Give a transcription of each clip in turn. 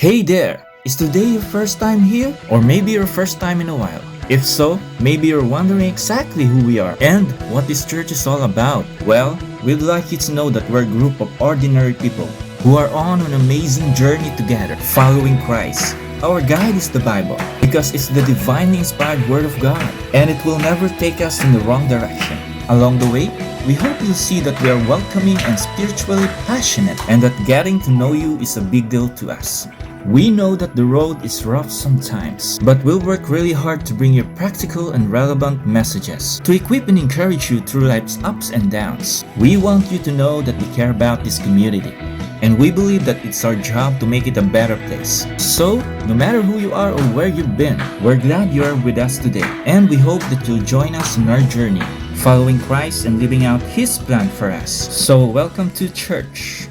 Hey there! Is today your first time here? Or maybe your first time in a while? If so, maybe you're wondering exactly who we are and what this church is all about. Well, we'd like you to know that we're a group of ordinary people who are on an amazing journey together, following Christ. Our guide is the Bible because it's the divinely inspired Word of God and it will never take us in the wrong direction. Along the way, we hope you'll see that we are welcoming and spiritually passionate and that getting to know you is a big deal to us. We know that the road is rough sometimes, but we'll work really hard to bring you practical and relevant messages to equip and encourage you through life's ups and downs. We want you to know that we care about this community, and we believe that it's our job to make it a better place. So, no matter who you are or where you've been, we're glad you are with us today, and we hope that you'll join us in our journey, following Christ and living out His plan for us. So, welcome to church.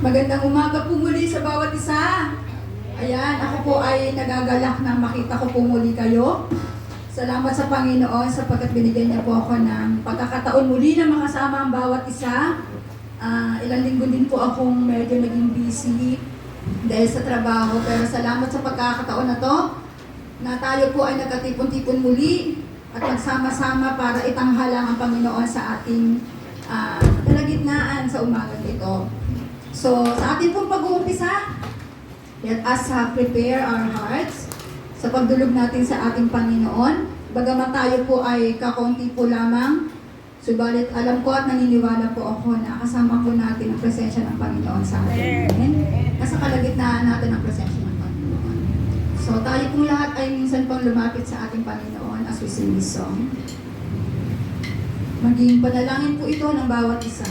Magandang umaga po muli sa bawat isa. Ayan, ako po ay nagagalak na makita ko po muli kayo. Salamat sa Panginoon sapagkat binigyan niya po ako ng pagkakataon muli na makasama ang bawat isa. Ilang linggo din po akong medyo naging busy dahil sa trabaho. Pero salamat sa pagkakataon na to na tayo po ay nagkatipon-tipon muli at nagsama-sama para itanghalang ang Panginoon sa ating kalagitnaan sa umagang ito. So, sa ating pong pag-uumpisa, let us prepare our hearts sa pagdulog natin sa ating Panginoon. Bagaman tayo po ay kakaunti po lamang, subalit alam ko at naniniwala po ako na kasama po natin ang presensya ng Panginoon sa atin. Nasa kalagitnaan natin ang presensya ng Panginoon. So, tayo pong lahat ay minsan pang lumapit sa ating Panginoon as we sing this song. Maging panalangin po ito ng bawat isa.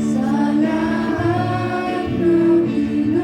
Sa lahat ng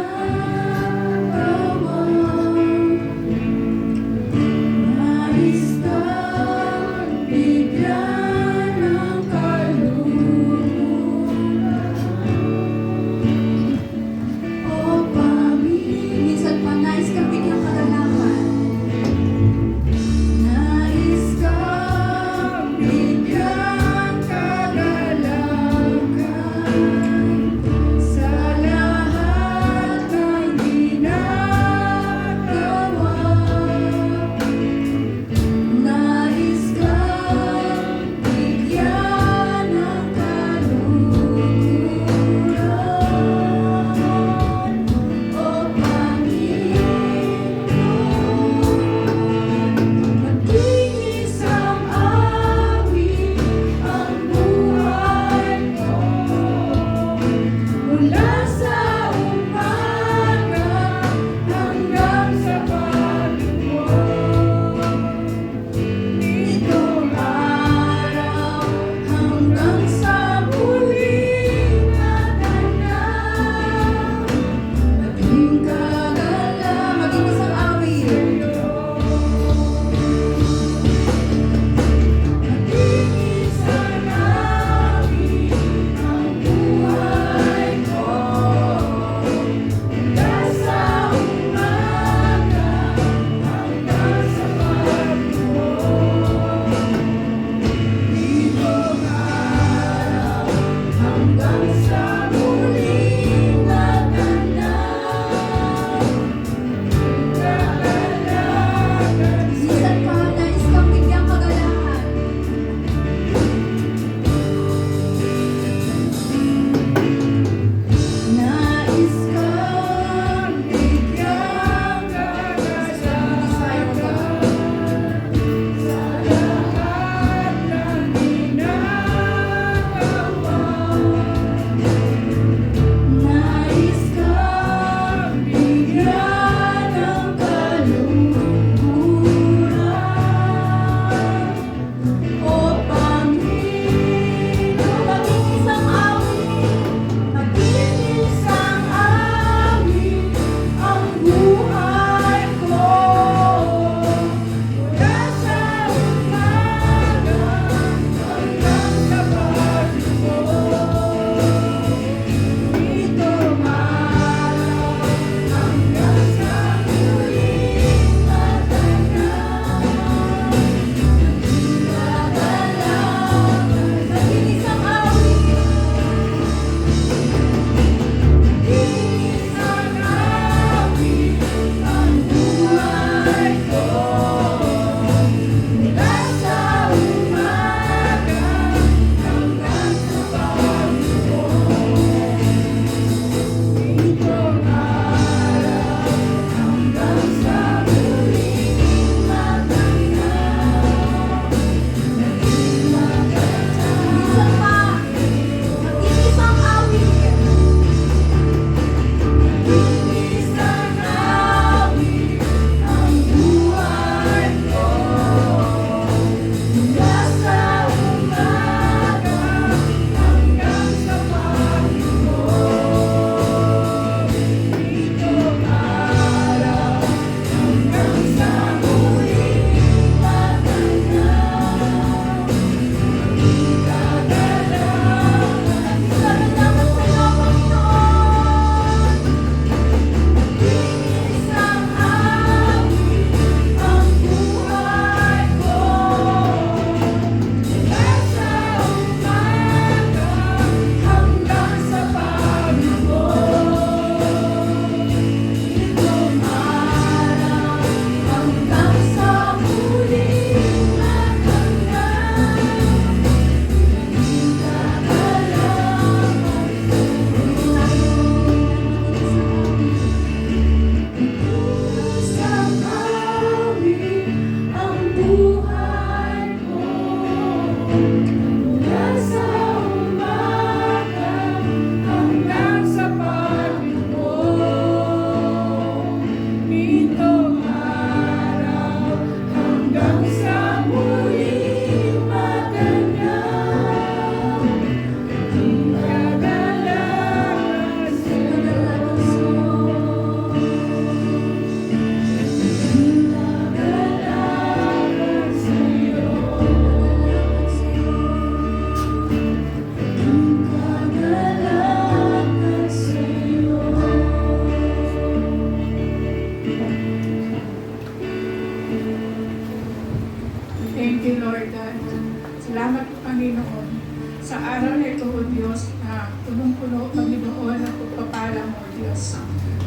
sa araw na ito, O Diyos, na punong-puno, Panginoon, ang pagpapala mo, O Diyos.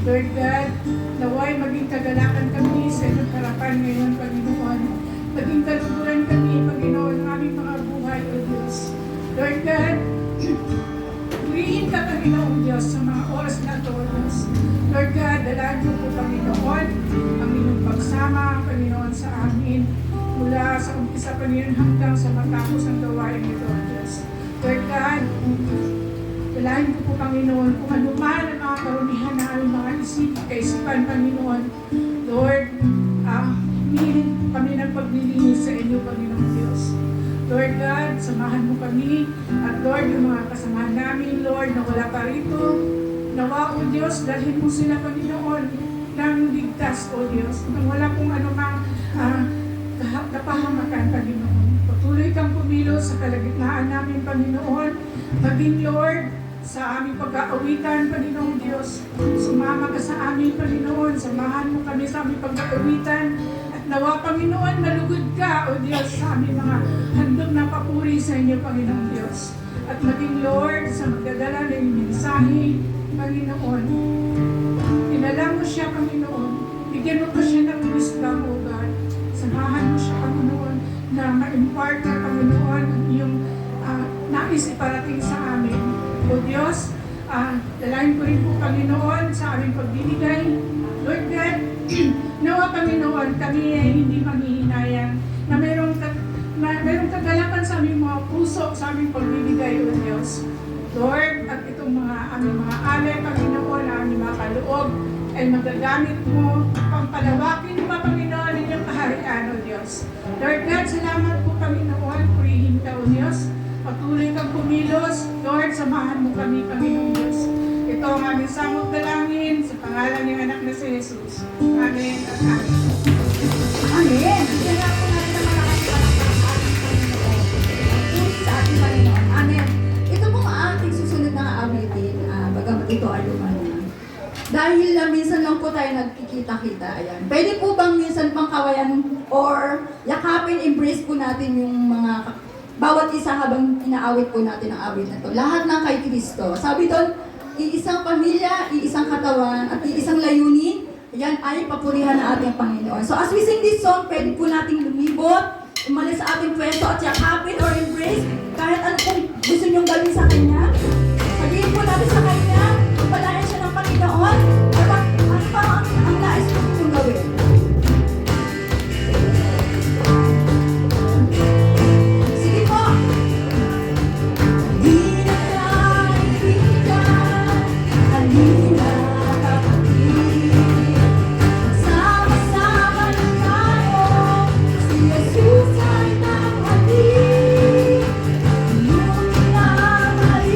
Lord God, naway maging kagalakan kami sa iyong harapan ngayon, Panginoon. Maging kaluguran kami, Panginoon, ng aming mga buhay, O Diyos. Lord God, purihin ka, Panginoon Diyos, sa mga oras na ito, O Diyos. Lord God, dalaan mo po, Panginoon, ang inyong pagsama, Panginoon, sa amin, mula sa umpisa, Panginoon, hanggang sa matapos ang gawain nito, O Diyos. Lord God, dalahin ko po, Panginoon, kung ano man ang mga karunihan na aming mga kaisipan, Panginoon. Lord, humiling kami ng paglilinis sa inyo, Panginoon Diyos. Lord God, samahan mo kami. At Lord, yung mga kasamahan namin, Lord, na wala pa rito, nawa, O Diyos, dalhin mo sila, Panginoon, ng ligtas, O Diyos. Nang wala pong anumang kapahamakan, Panginoon. Patuloy kang pumilos sa kalagitnaan namin, Panginoon. Maging, Lord, sa aming pag-aawitan, Panginoon Diyos. Sumama ka sa amin, Panginoon. Samahan mo kami sa aming pag-aawitan. At nawa, Panginoon, malugod ka, O Diyos, sa aming mga handog na papuri sa inyo, Panginoon Diyos. At maging, Lord, sa magdadala ng mensahe, Panginoon. Inala mo siya, Panginoon. Bigyan mo pa siya ng wisdom, O God. Samahan mo siya, Panginoon, na ma-impart ka, Panginoon, ang iyong nais iparating sa amin. O Diyos, dalahin ko rin po, Panginoon, sa aming pagbibigay. Lord God, nawa, Panginoon, kami ay hindi manghihinayang na mayroong kagalakan sa aming mga puso, sa aming pagbibigay, O Diyos. Lord, at itong aming mga alay, Panginoon, na aming mga kaloob, ay magagamit mo, pampalawakin pa, Panginoon, inyong kaharian, O Diyos. Lord God, salamat po, Panginoon, purihin ka, O Diyos. Patuloy kang kumilos. Lord, samahan mo kami, Panginoon Diyos. Ito ang aming samot dalangin sa pangalan ng anak na si Jesus. Amen at amen. Amen. Kaya po natin ang malakas sa ating Panginoon. Amen. Ito pong ating susunod na aawitin, bagamat ito ay lumano na. Dahil minsan lang po tayo nagkikita-kita, ayan. Pwede po bang minsan pang kawayan or yakapin, embrace po natin yung mga bawat isa habang inaawit po natin ang awit na ito. Lahat ng kay Kristo. Sabi doon, iisang pamilya, iisang katawan, at iisang layunin, yan ay papurihan ng ating Panginoon. So as we sing this song, pwede po nating lumibot, umalis sa ating pwesto at yakapin or embrace kahit ano pong gusto nyong gawin sa Kanya. Sabihin po natin sa Kanya, palayan siya ng Panginoon, at ano pa ang nais po nyong gawin. Sige po! Di na kaibigan, halina kapatid. Sama-sama na tayo, si Jesus ay namahalin. Iyong minamahal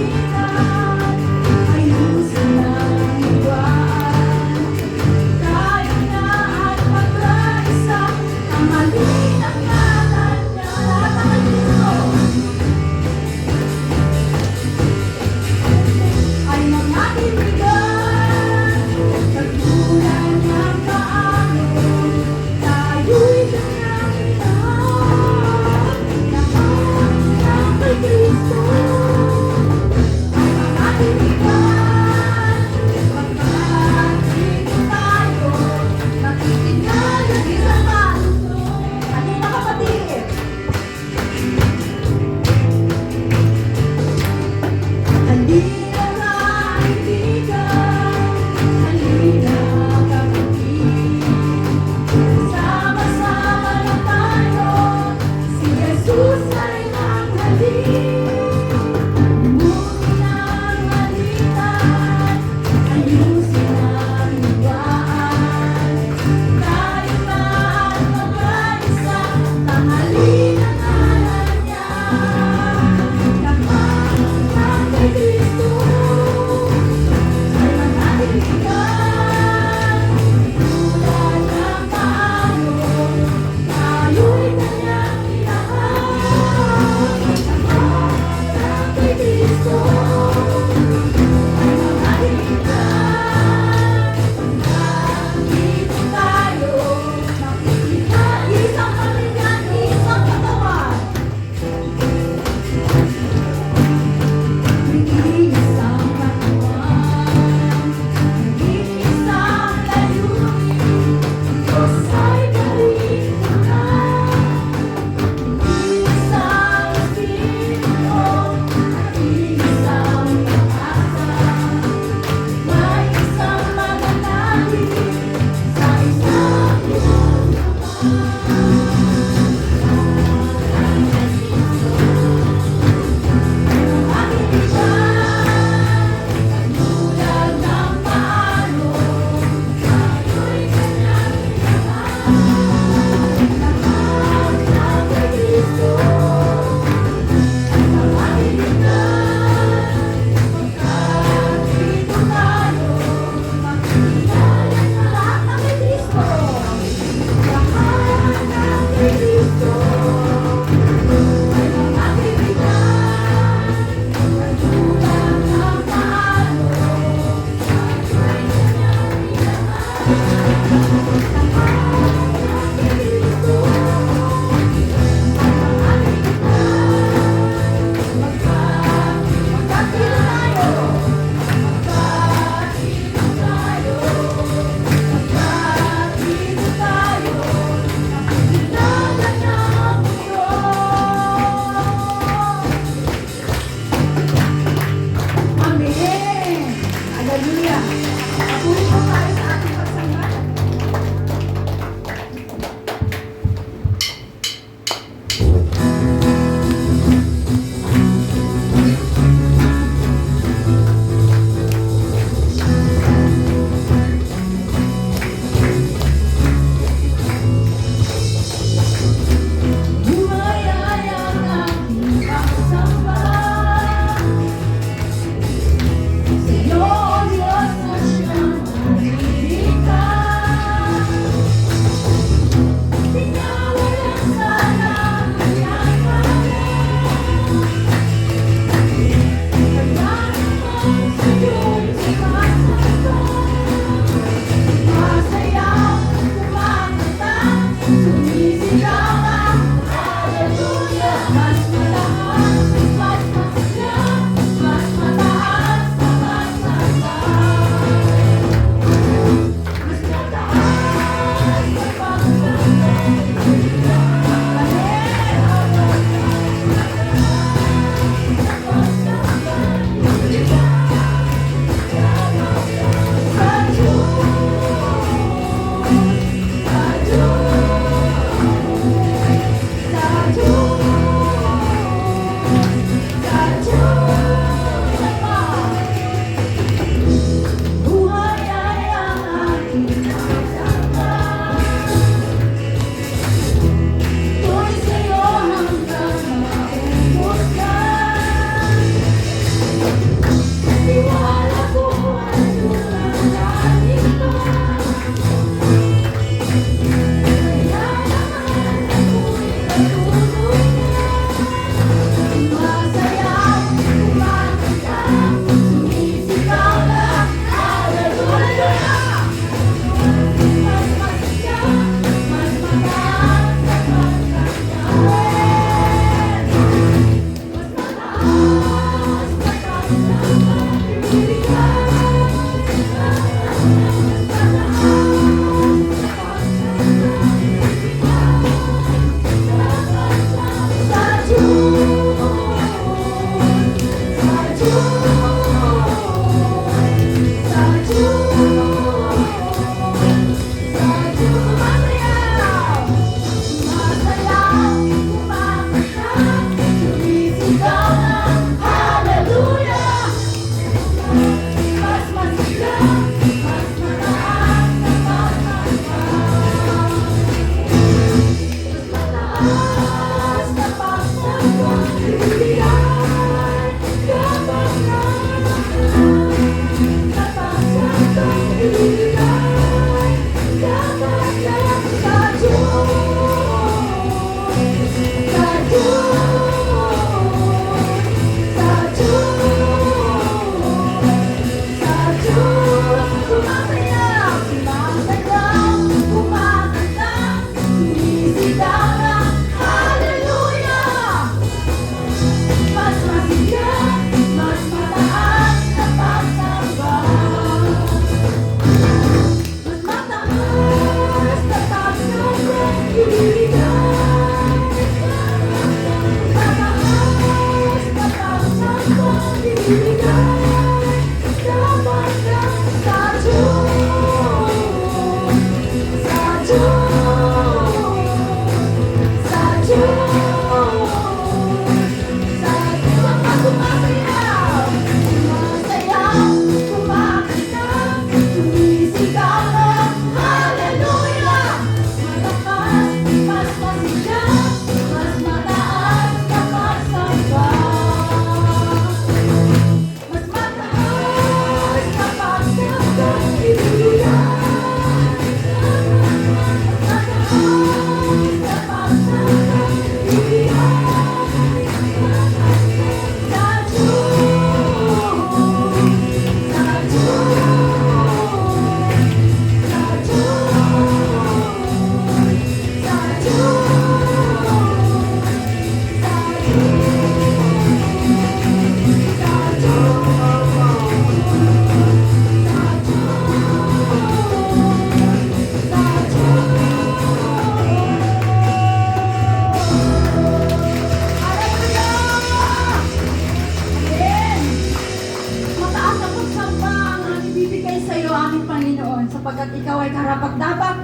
Panginoon, sapagkat Ikaw ay karapat-dapat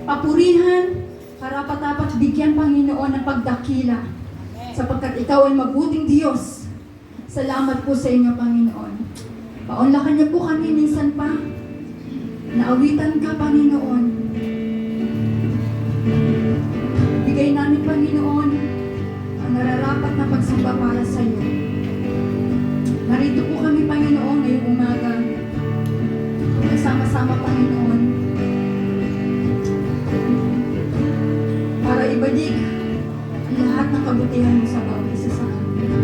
papurihan, karapat-dapat bigyan, Panginoon, ng pagdakila, sapagkat Ikaw ay mabuting Diyos. Salamat po sa inyo, Panginoon. Paunlakan niyo po kami minsan pa. Naawitan ka, Panginoon. Bigay namin, Panginoon, ang nararapat na pagsamba para sa iyo. Narito po kami, Panginoon, ngayong umaga. Nagsama-sama, Panginoon, para ibalik ang lahat ng kabutihan mo sa bawat isa sa amin.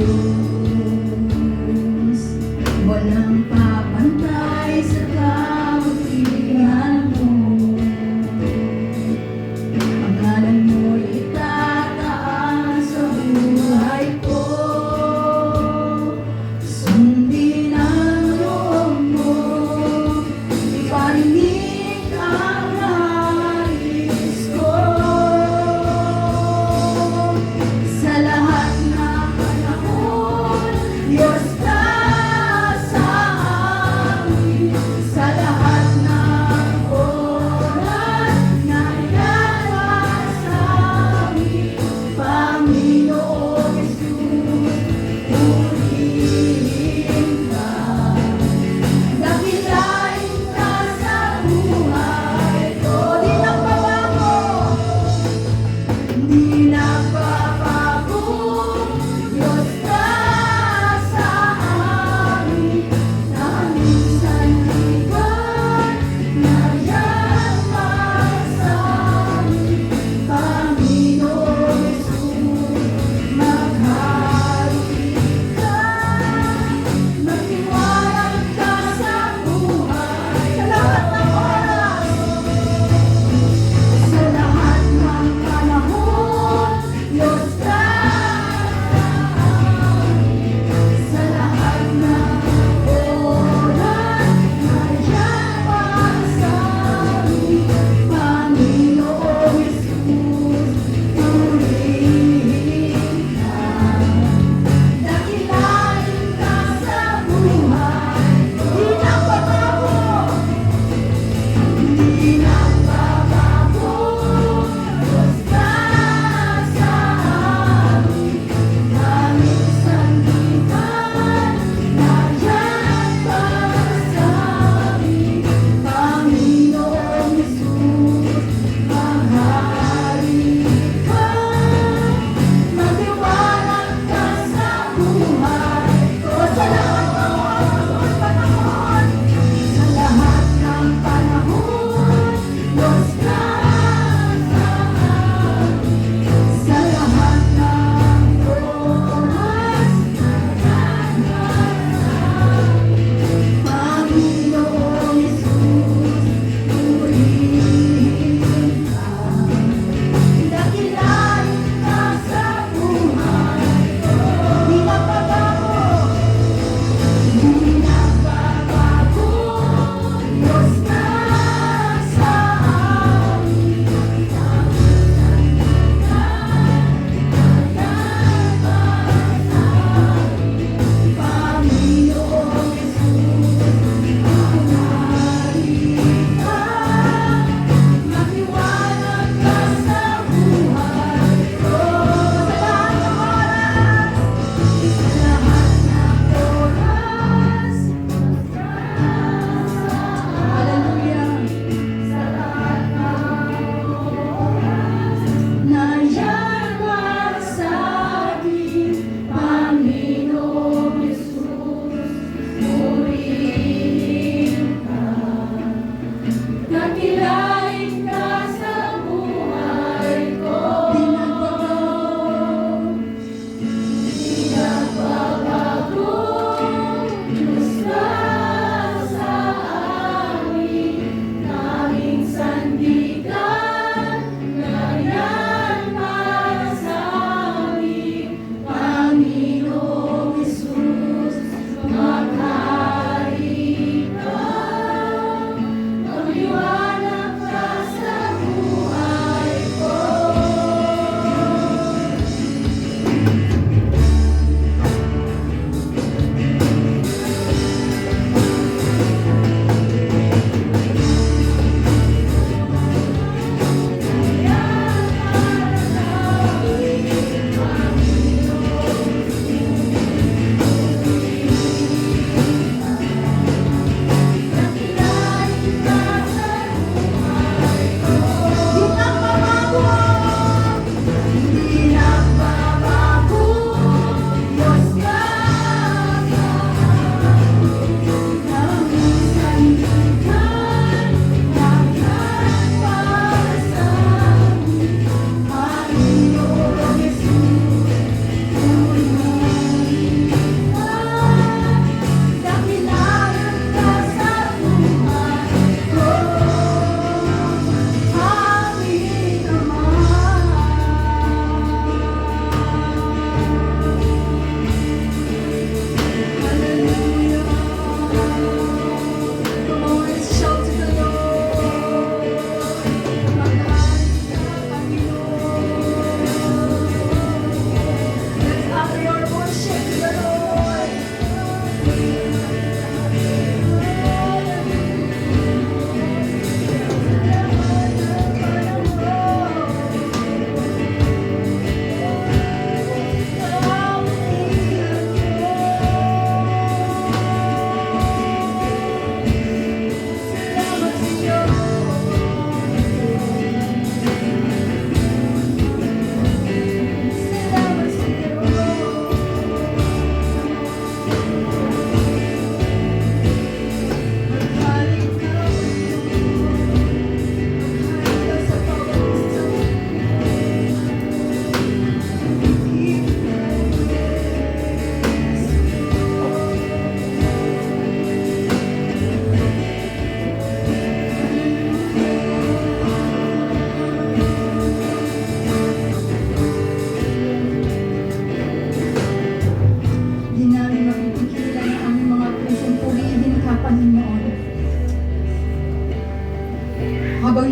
Diyos. Walang papantay sa kautihan mo. Pangalan mo'y itataas sa buhay ko. Sundin ang loob mo, iparinig ang nais ko. Sa lahat na panahon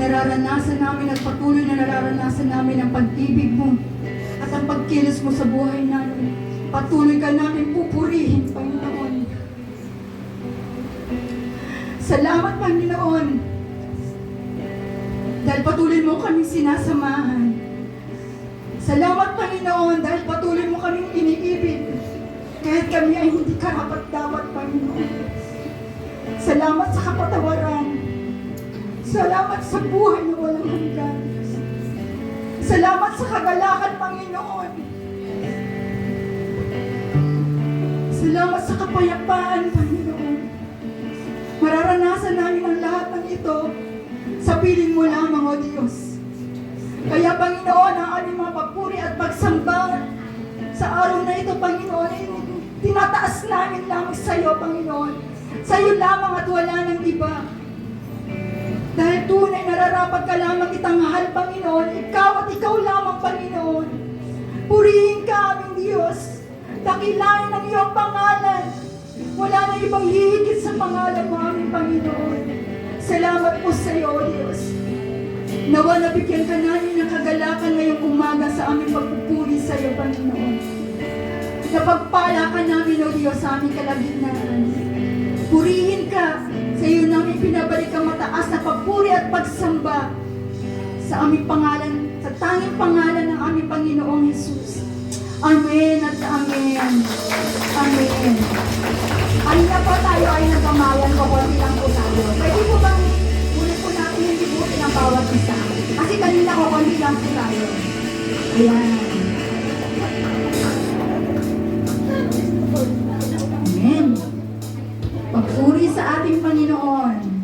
nararanasan namin at patuloy na nararanasan namin ang pag-ibig mo at ang pagkilos mo sa buhay namin. Patuloy ka namin pupurihin, Panginoon. Salamat, Panginoon, dahil patuloy mo kaming sinasamahan. Salamat, Panginoon, dahil patuloy mo kaming iniibig kahit kami ay hindi karapat-dapat, Panginoon. Salamat sa kapatawaran. Salamat sa buhay na walang hanggan. Salamat sa kagalakan, Panginoon. Salamat sa kapayapaan, Panginoon. Mararanasan namin ang lahat ng ito sa piling mo lamang, O Diyos. Kaya, Panginoon, ang aming mga papuri at pagsamba sa araw na ito, Panginoon, ay tinataas namin lamang sa iyo, Panginoon. Sa iyo lamang at wala ng iba. Dahil tunay nararapat ka lamang itanghal, Panginoon. Ikaw at ikaw lamang, Panginoon. Purihin ka, aming Diyos. Dakilain ang iyong pangalan. Wala na ibang hihigit sa pangalan mo, aming Panginoon. Salamat po sa iyo, O Diyos. Nawa nabigyan ka namin ng kagalakan ngayong umaga sa aming pagpupuri sa iyo, Panginoon. Napagpala ka namin, O Diyos, sa aming kalagitnaan. Purihin ka. Sa iyo namin pinabalik ang mataas na papuri at pagsamba sa aming pangalan, sa tanging pangalan ng aming Panginoong Jesus. Amen at amen. Amen. Kanina po tayo ay nagpamayan ko, konti lang po tayo. Pwede po bang ulit po natin yung libutin ang bawat isa? Kasi kanina ko, konti lang po tayo. Ayan. Amen. Pagpuri sa ating Panginoon.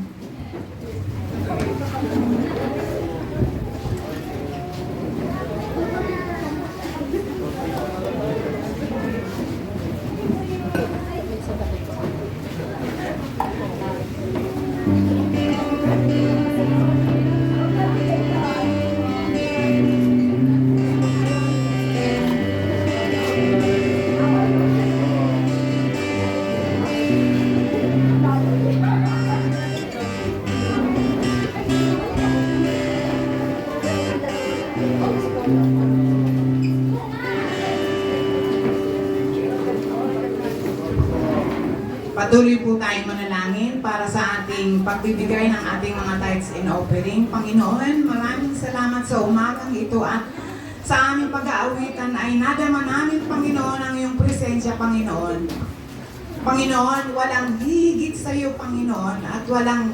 Patuloy po tayong manalangin para sa ating pagbibigay ng ating mga tithes and offering. Panginoon, maraming salamat sa umagang ito at sa aming pag-aawitan ay nadama namin, Panginoon, ang iyong presensya, Panginoon. Panginoon, walang higit sa iyo, Panginoon, at walang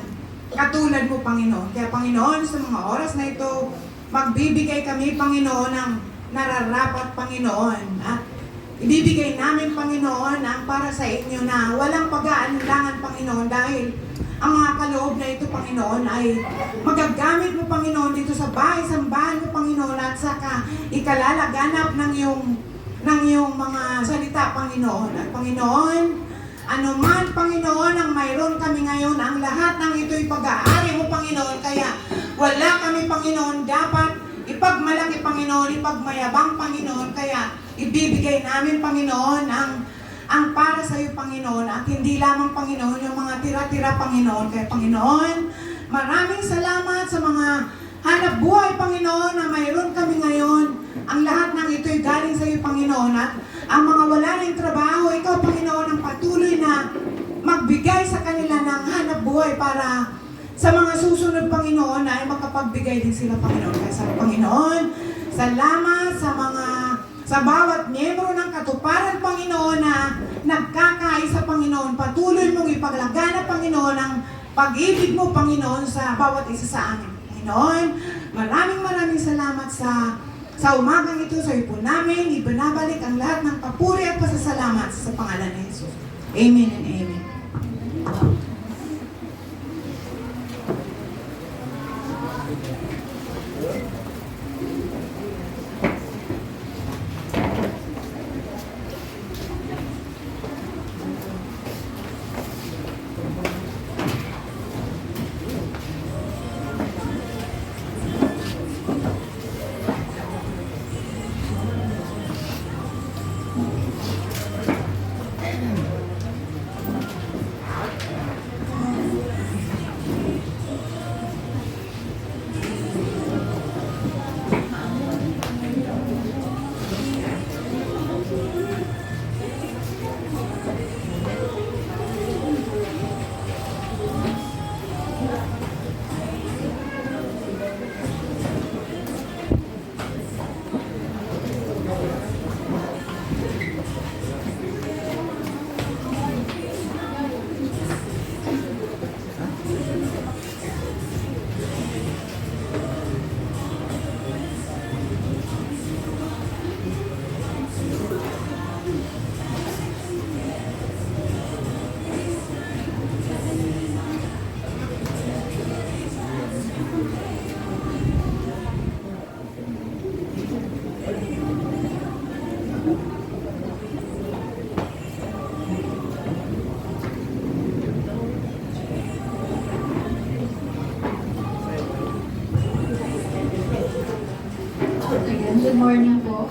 katulad mo, Panginoon. Kaya, Panginoon, sa mga oras na ito, magbibigay kami, Panginoon, ng nararapat, Panginoon, at ibibigay namin, Panginoon, ang para sa inyo na walang pag-aalinlangan, Panginoon, dahil ang mga kaloob na ito, Panginoon, ay magagamit mo, Panginoon, dito sa bahay-sambahan mo, Panginoon, at saka ikalalaganap ng iyong mga salita, Panginoon. At Panginoon, ano man, Panginoon, ang mayroon kami ngayon, ang lahat ng ito'y pag-aari mo, Panginoon, kaya wala kami, Panginoon, dapat ipagmalaki, Panginoon, ipagmayabang, Panginoon, kaya ibibigay namin, Panginoon, ang para sa iyo, Panginoon, at hindi lamang, Panginoon, yung mga tira-tira, Panginoon. Kaya, Panginoon, maraming salamat sa mga hanap buhay, Panginoon, na mayroon kami ngayon. Ang lahat ng ito'y galing sa iyo, Panginoon, at ang mga wala ng trabaho, ikaw, Panginoon, ang patuloy na magbigay sa kanila ng hanap buhay para sa mga susunod, Panginoon, ay makapagbigay din sila, Panginoon. Kaya sa Panginoon, salamat sa bawat miyembro ng katuparan, Panginoon, na nagkakaisa, Panginoon. Patuloy mong ipaglaganap, Panginoon, ang pag-ibig mo, Panginoon, sa bawat isa sa amin. Panginoon, maraming salamat sa umagang ito. Sa iyo po namin, ibinabalik ang lahat ng papuri at pasasalamat sa pangalan ni Jesus. Amen and amen. morning po.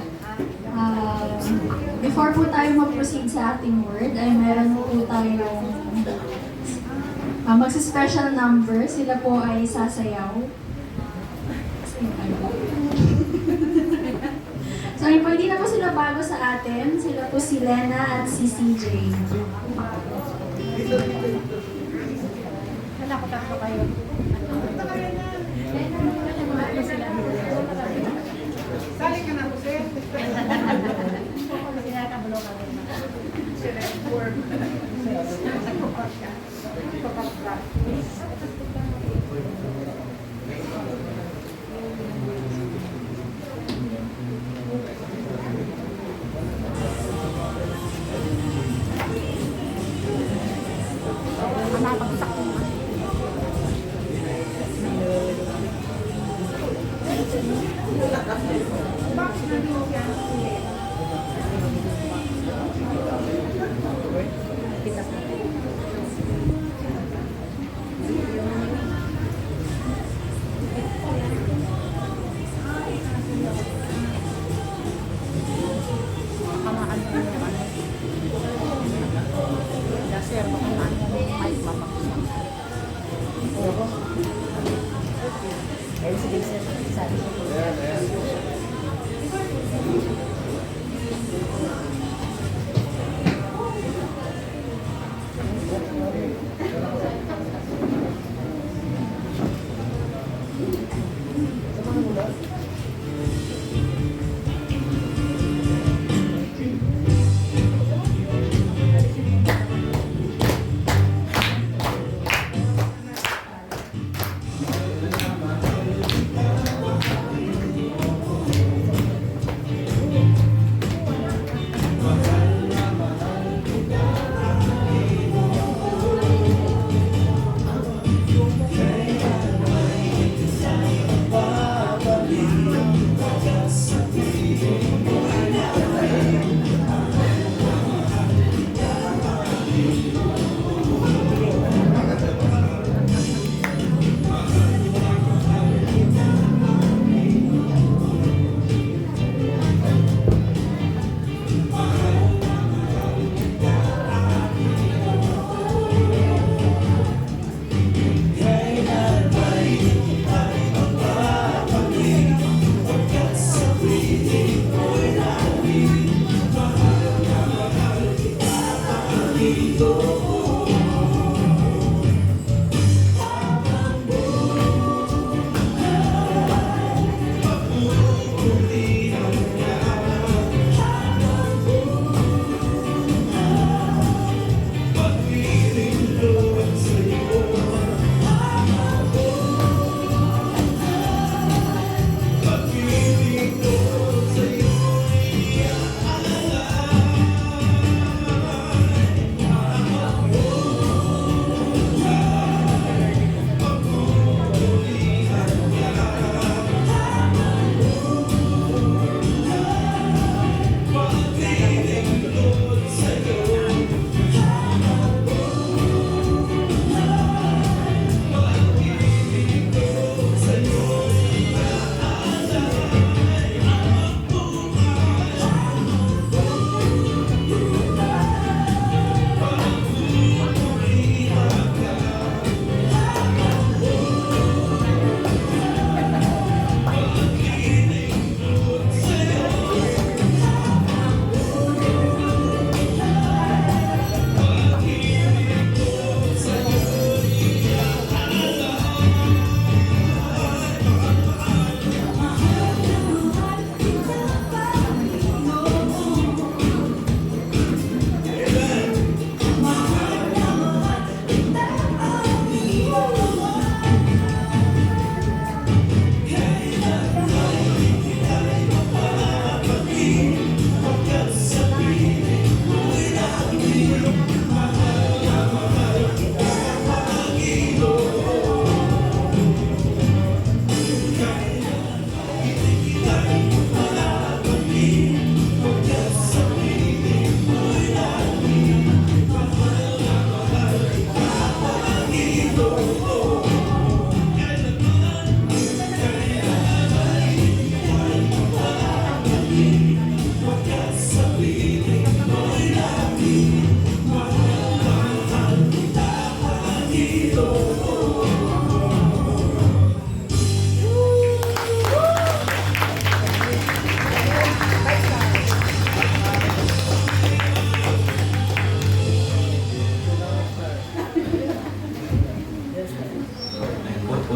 Before po tayo mag-proceed sa ating word, ay meron po tayong magsa-special number. Sila po ay sasayaw. So, ayun po, hindi na po sila bago sa atin. Sila po si Lena at si CJ. Wala ko tatlo kayo. Sali ka na po, sir. Sinakabulo ka rin.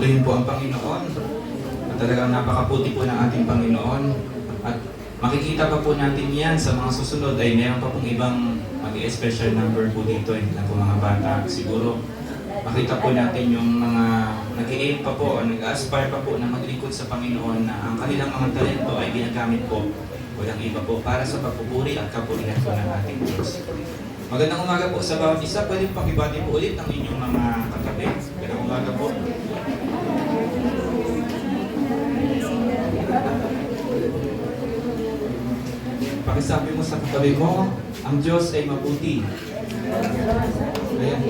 purihin po ang Panginoon. At talagang napakaputi po ng ating Panginoon. At makikita pa po natin yan sa mga susunod ay meron pa pong ibang mag-special number po dito, hindi lang po mga bata. Siguro makita po natin yung mga nag-i-aim pa po o nag-aspire pa po na maglingkod sa Panginoon na ang kanilang mga talento ay ginagamit po walang iba po para sa pagpupuri at kapurihan po ng ating Diyos. Magandang umaga po sa bawat isa. Pwede po pakibati po ulit ang inyong mga katabi. Magandang umaga po. Pakisabi mo sa katabi mo, ang Diyos ay mabuti. Ayan.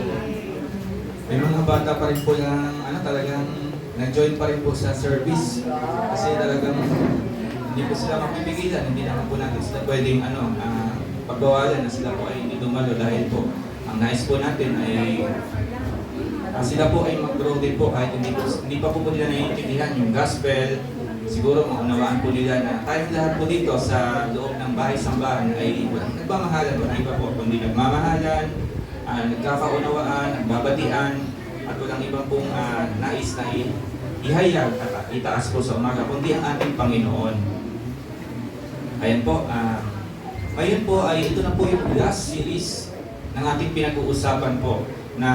May mga bata pa rin po lang, talagang nag-join pa rin po sa service. Kasi talagang hindi po sila mapipigilan, hindi naman po natin sila pwedeng pagbawalan na sila po ay hindi dumalo dahil po ang nais po natin ay sila po ay mag-grow din po kahit hindi pa po nila naiintindihan yung gospel. Siguro maunawaan po nila na tayong lahat po dito sa loob ng bahay-sambahan ay nagmamahalan po, hindi pa po kundi nagmamahalan, nagkakaunawaan, nagbabatian, at walang ibang pong nais na ihayag at itaas po sa umaga kundi ang ating Panginoon. Ayan po, ngayon po ay ito na po yung last series ng ating pinag-uusapan po na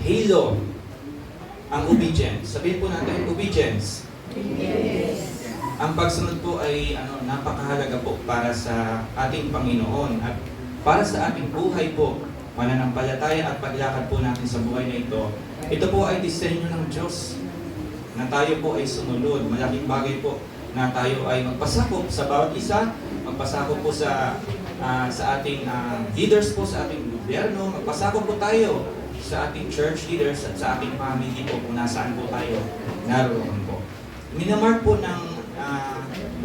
Halo, ang obedience. Sabihin po natin, obedience. Yes. Ang pagsunod po ay napakahalaga po para sa ating Panginoon at para sa ating buhay po, pananampalataya at paglakad po natin sa buhay na ito. Ito po ay disenyo ng Diyos na tayo po ay sumunod. Malaking bagay po na tayo ay magpasakop sa bawat isa, magpasakop po sa ating leaders po, sa ating gobyerno, magpasakop po tayo sa ating church leaders at sa ating family po kung nasaan po tayo naroon po. Minamark po ng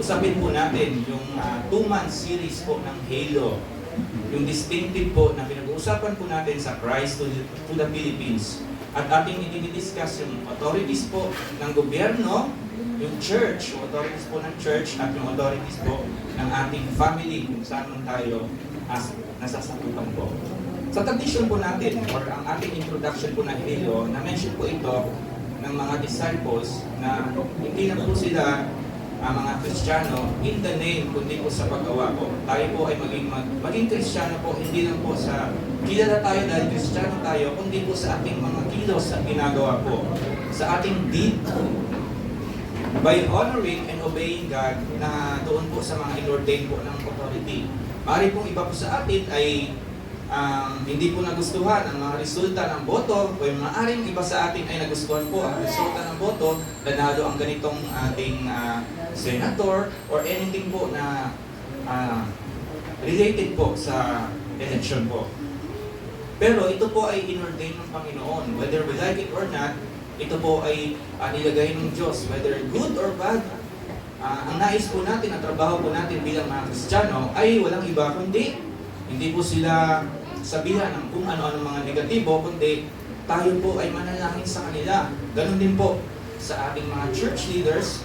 usapin po natin yung 2-month series po ng Halo. Yung distinctive po na pinag-uusapan po natin sa Christ to the Philippines. At ating i-discuss yung authorities po ng gobyerno, yung church, yung authorities po ng church at yung authorities po ng ating family kung saan man tayo nasasakupan po. Sa tradition po natin, or ang ating introduction po ng Halo, na-mention po ito ng mga disciples na hindi na po sila mga Kristiyano in the name, kundi po sa paggawa po. Tayo po ay maging Kristiyano po, hindi lang po sa kilala tayo dahil Kristiyano tayo, kundi po sa ating mga kilos at ginagawa po. Sa ating deed, by honoring and obeying God na doon po sa mga in-ordain po ng authority. Maaari pong iba po sa atin ay hindi po nagustuhan ang mga resulta ng boto, o yung maaaring iba sa atin ay nagustuhan po ang resulta ng boto, nanalo ang ganitong ating senator or anything po na related po sa election po. Pero ito po ay inordain ng Panginoon, whether we like it or not. Ito po ay nilagay ng Diyos, whether good or bad. Ang nais po natin, ang trabaho po natin bilang mga Kristiyano ay walang iba kundi hindi po sila sabihan ng kung ano-ano mga negatibo, kundi tayo po ay manalangin sa kanila. Ganon din po sa ating mga church leaders,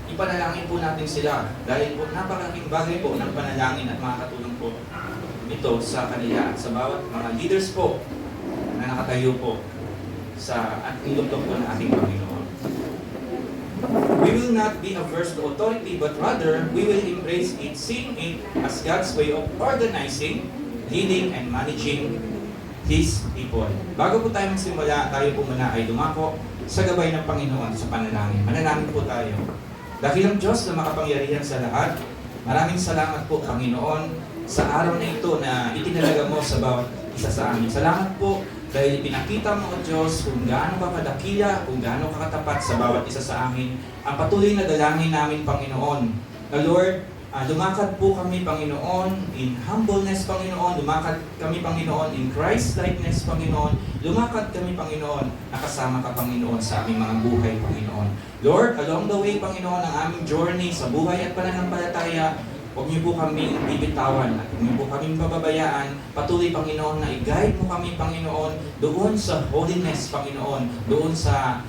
ipanalangin po natin sila. Dahil po napakalaking bagay po ng panalangin at makakatulong po ito sa kanila at sa bawat mga leaders po na nakatayo po sa loob po ng ating Panginoon. We will not be averse to authority, but rather, we will embrace it, seeing it as God's way of organizing, leading, and managing His people. Bago po tayo magsimula, tayo po muna ay dumako sa gabay ng Panginoon sa panalangin. Manalangin po tayo. Dakilang Diyos na makapangyarihan sa lahat, maraming salamat po, Panginoon, sa araw na ito na itinalaga mo sa bawat isa sa amin. Salamat po dahil pinakita mo, O Diyos, kung gaano ka kadakila, kung gaano ka katapat sa bawat isa sa amin. Ang patuloy na dalangin namin, Panginoon, na Lord, lumakad po kami, Panginoon, in humbleness, Panginoon. Lumakad kami, Panginoon, in Christ-likeness, Panginoon. Lumakad kami, Panginoon, nakasama ka, Panginoon, sa aming mga buhay, Panginoon. Lord, along the way, Panginoon, ang aming journey sa buhay at pananampalataya, huwag niyo po kami bibitawan at huwag niyo po kami pababayaan. Patuloy, Panginoon, na i-guide mo kami, Panginoon, doon sa holiness, Panginoon, doon sa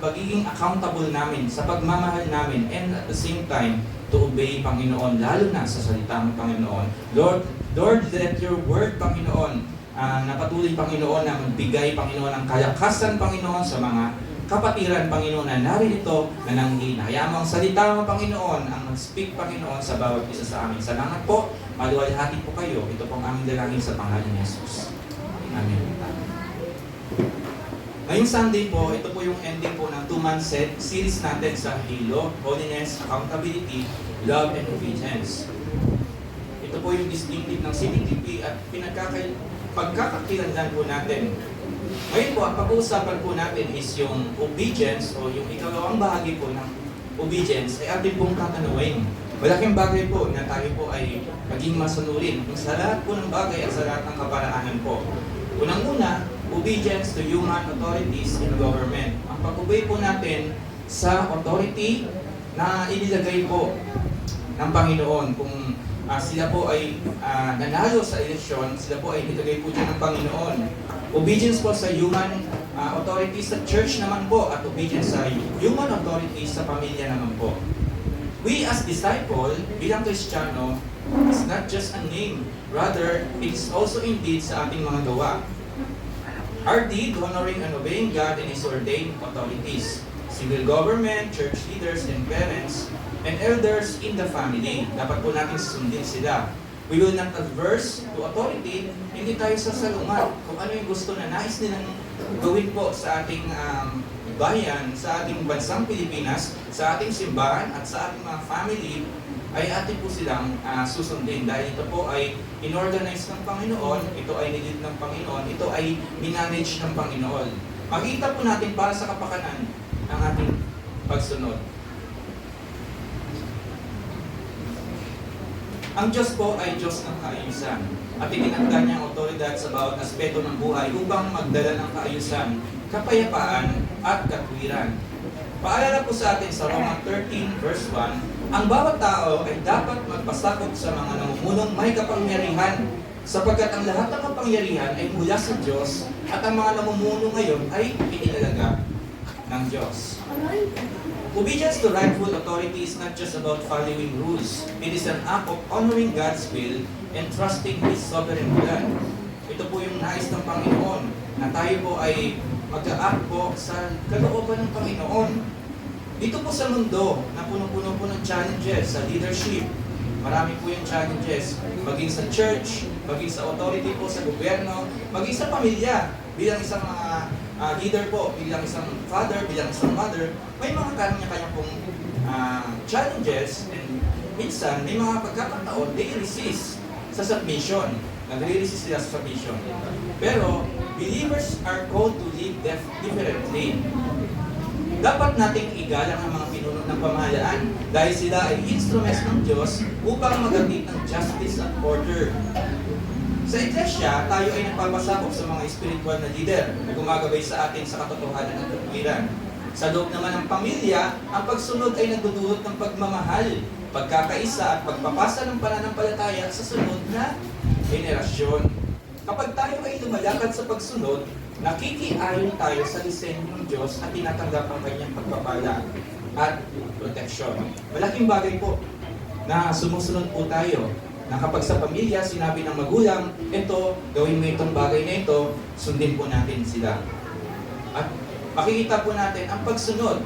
pagiging accountable namin, sa pagmamahal namin, and at the same time, to obey, Panginoon, lalo na sa salita mo, Panginoon. Lord, let your word, Panginoon, na patuloy, Panginoon, na magbigay, Panginoon, ng kalakasan, Panginoon, sa mga kapatiran, Panginoon, na naririto na nanghina. Hayaan mo ang salita mo, Panginoon, ang mag-speak, Panginoon, sa bawat isa sa amin. Salamat po, maluwalhati po kayo. Ito pong aming dalangin sa pangalan ni Jesus. Amen. Ngayong Sunday po, ito po yung ending po ng 2-month series natin sa Halo, Holiness, Accountability, Love, and Obedience. Ito po yung distinctive ng CTTP at pagkakakilanlan po natin. Ngayon po, ang pag-uusapan po natin is yung obedience o yung ikalawang bahagi po ng obedience ay ating pong tatanawin. Malaking bagay po na tayo po ay maging masunurin sa lahat po ng bagay at sa lahat ng kaparaanan po. Unang-una, obedience to human authorities in government. Ang pag-obey po natin sa authority na inilagay po ng Panginoon. Kung sila po ay nanalo sa eleksyon, sila po ay inilagay po dyan ng Panginoon. Obedience po sa human authorities sa church naman po at obedience sa human authorities sa pamilya naman po. We as disciple, bilang Kristiyano, is not just a name. Rather, it is also indeed sa ating mga gawa. Our deed, honoring and obeying God and His ordained authorities, civil government, church leaders and parents, and elders in the family. Dapat po natin sundin sila. We will not adverse to authority, hindi tayo sasalungat kung ano yung gusto na nais nilang gawin po sa ating bayan, sa ating bansang Pilipinas, sa ating simbahan at sa ating mga family, ay atin po silang susundin dahil ito po ay inorganize ng Panginoon, ito ay nilid ng Panginoon, ito ay minanage ng Panginoon. Makita po natin para sa kapakanan ang ating pagsunod. Ang Diyos po ay Diyos ng kaayusan at itinakda niya ang otoridad sa bawat aspeto ng buhay upang magdala ng kaayusan, kapayapaan at katwiran. Paalala po sa atin sa Roma 13 verse 1, ang bawat tao ay dapat magpasakop sa mga namumunong may kapangyarihan sapagkat ang lahat ng kapangyarihan ay mula sa Diyos at ang mga namumuno ngayon ay inilalaga ng Diyos. Obedience to rightful authority is not just about following rules. It is an act of honoring God's will and trusting His sovereign plan. Ito po yung nais ng Panginoon na tayo po ay mag-a-act po sa kalooban ng Panginoon. Dito po sa mundo na puno-puno po ng challenges sa leadership, marami po yung challenges, maging sa church, maging sa authority po sa gobyerno, maging sa pamilya, bilang isang mga leader po, bilang isang father, bilang isang mother, may mga kanya-kanya pong challenges and minsan may mga pagkakataon, they resist sa submission. Nagre-resist sila sa submission. Pero, believers are called to live differently. Dapat nating igalang ang mga pinuno ng pamahalaan dahil sila ay instruments ng Diyos upang magatid ng justice at order. Sa iglesia, tayo ay nagpapasakop sa mga spiritual na leader na gumagabay sa atin sa katotohanan ng katwiran. Sa loob naman ng pamilya, ang pagsunod ay nagdudulot ng pagmamahal, pagkakaisa at pagpapasa ng pananampalataya sa sunod na henerasyon. Kapag tayo ay lumalakad sa pagsunod, nakikiayon tayo sa disenyo ng Diyos at tinatanggap ang kanyang pagpapala at proteksyon. Malaking bagay po na sumusunod po tayo na kapag sa pamilya sinabi ng magulang, ito, gawin mo itong bagay na ito, sundin po natin sila. At makikita po natin ang pagsunod,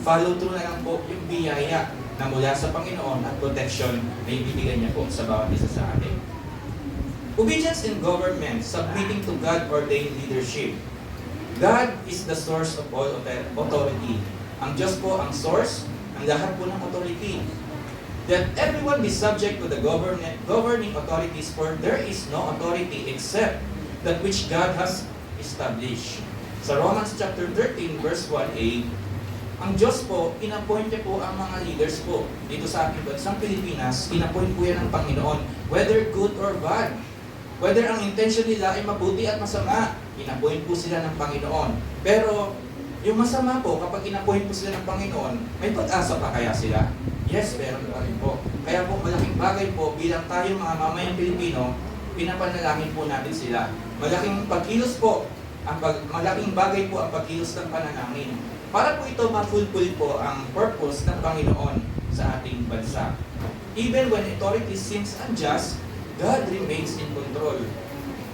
follow through na lang po yung biyaya na mula sa Panginoon at protection na ibibigay niya po sa bawat isa sa atin. Obedience in government, submitting to God-ordained leadership. God is the source of all authority. Ang Diyos po ang source ng lahat po ng authority. That everyone be subject to the governing authorities, for there is no authority except that which God has established. Sa Romans chapter 13 verse 1a, ang Diyos po, inappoint niya po ang mga leaders po. Dito sa ating bansang Pilipinas, inappoint po yan ng Panginoon, whether good or bad. Whether ang intention nila ay mabuti at masama, inappoint po sila ng Panginoon. Pero yung masama po, kapag inappoint po sila ng Panginoon, may pag-asa pa kaya sila? Yes, meron pa rin po. Kaya po, malaking bagay po, bilang tayo mga mamayang Pilipino, pinapanalangin po natin sila. Malaking pagkilos po, malaking bagay po ang pagkilos ng panalangin. Para po ito ma-fulfill po ang purpose ng Panginoon sa ating bansa. Even when authority seems unjust, God remains in control.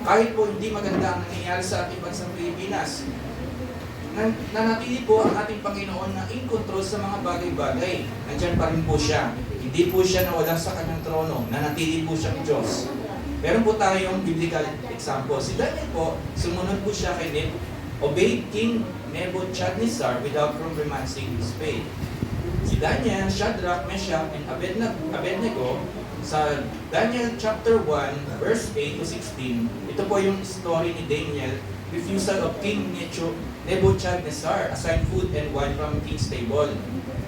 Kahit po hindi maganda ang nangyayari sa ating bansang Pilipinas, nanatili po ang ating Panginoon na in control sa mga bagay-bagay. Nandiyan pa rin po siya. Hindi po siya nawala sa kanyang trono. Nanatili po siyang Diyos. Meron po tayong biblical example. Si Daniel po, sumunod po siya kay obeyed King Nebuchadnezzar without compromising his faith. Si Daniel, Shadrach, Meshach, and Abednego, sa Daniel chapter 1, verse 8 to 16, ito po yung story ni Daniel, refusal of King Nebuchadnezzar, assign food and wine from king's table,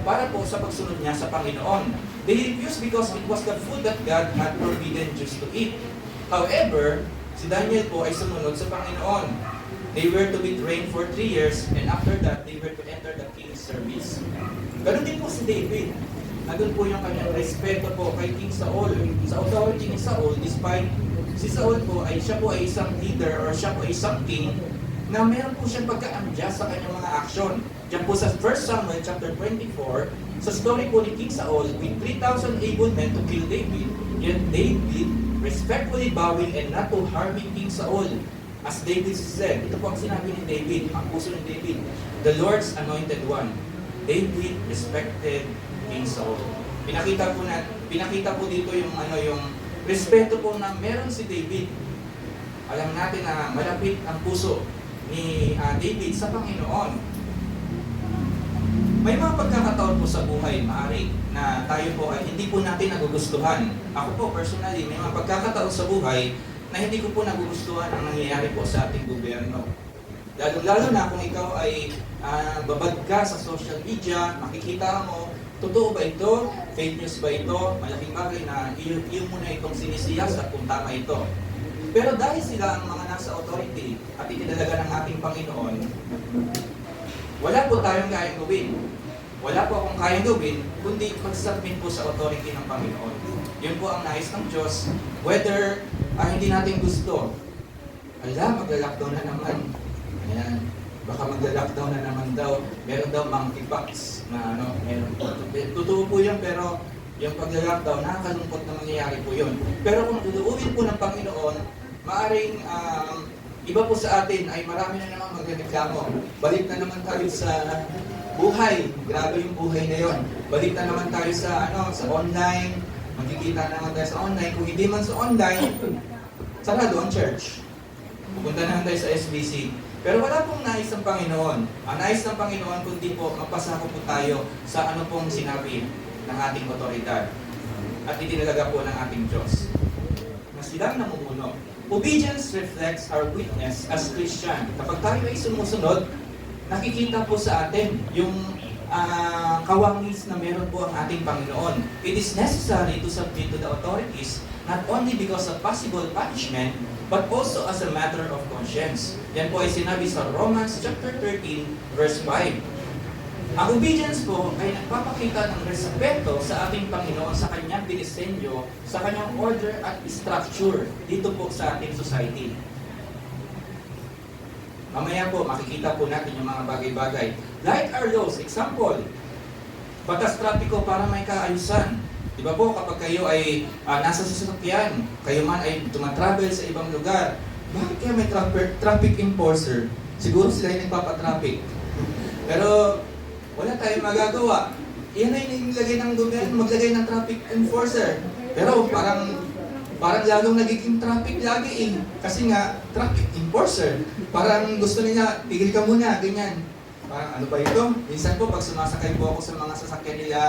para po sa pagsunod niya sa Panginoon. They refused because it was the food that God had forbidden Jews to eat. However, si Daniel po ay sumunod sa Panginoon. They were to be trained for 3 years, and after that, they were to enter the king's service. Ganun din po si David. Nandun po yung kanyang respeto po kay King Saul. Sa authority ni Saul, despite si Saul po ay siya po ay isang leader or siya po ay isang king na meron po siyang pagka-adjust sa kanyang mga action. Diyan po sa 1 Samuel chapter 24, sa story po ni King Saul, with 3,000 able men to kill David, yet David respectfully bowing and not to harming King Saul. As David said, ito po ang sinabi ni David, ang puso ni David, the Lord's anointed one. David respected King Saul. Pinakita po dito yung respeto po na meron si David. Alam natin na malapit ang puso ni David sa Panginoon. May mga pagkakataon po sa buhay, maaari, na tayo po ay hindi po natin nagugustuhan. Ako po, personally, may mga pagkakataon sa buhay na hindi ko po nagugustuhan ang nangyayari po sa ating gobyerno. Lalo na kung ikaw ay babad ka sa social media, makikita mo, totoo ba ito? Fake news ba ito? Malaking bagay na iyo muna itong sinisiyas at kung tama ito. Pero dahil sila ang mga nasa authority at itinalaga ng ating Panginoon, wala po tayong kayang gawin. Wala po akong kayang gawin, kundi mag-submit po sa authority ng Panginoon. Yun po ang nais ng Diyos, whether hindi natin gusto. Magla-lockdown na naman. Ayan. Baka magla-lockdown na naman daw. Meron daw monkeypox na meron po. Totoo po yan, pero yung pagla-lockdown, nakakalungkot na mangyayari po yun. Pero kung luluubin po ng Panginoon, maaring iba po sa atin ay marami na naman magreklamo. Balik na naman tayo sa buhay. Grabe yung buhay na yon. Balik na naman tayo sa online. Magkikita naman tayo sa online. Kung hindi man sa online, sarado ang church. Pupunta naman tayo sa SBC. Pero wala pong nais ng Panginoon. Ang nais ng Panginoon, kundi po mapasako po tayo sa ano pong sinabi ng ating otoridad at itinalaga po ng ating Diyos. Na silang namumuno. Obedience reflects our witness as Christian. Kapag tayo ay sumusunod, nakikita po sa atin yung kawangis na meron po ang ating Panginoon. It is necessary to submit to the authorities, not only because of possible punishment, but also as a matter of conscience. Yan po ay sinabi sa Romans chapter 13, verse 5. Ang obedience po ay nagpapakita ng respeto sa ating Panginoon, sa kanyang dinisenyo, sa kanyang order at structure dito po sa ating society. Mamaya po, makikita po natin yung mga bagay-bagay. Like our laws, example, batas trapiko para may kaayusan. Diba po, kapag kayo ay nasa sasakyan, kayo man ay tumatravel sa ibang lugar, bakit kaya may traffic enforcer? Siguro sila yung nagpapatraffic. Pero wala tayong magagawa. Iyan ay nilagay ng gobyerno, maglagay ng traffic enforcer. Pero parang lalong nagiging traffic lagi Kasi nga, traffic enforcer. Parang gusto niya, tigil ka muna, ganyan. Parang ano ba ito? Minsan po, pag sumasakay po ako sa mga sasakyan nila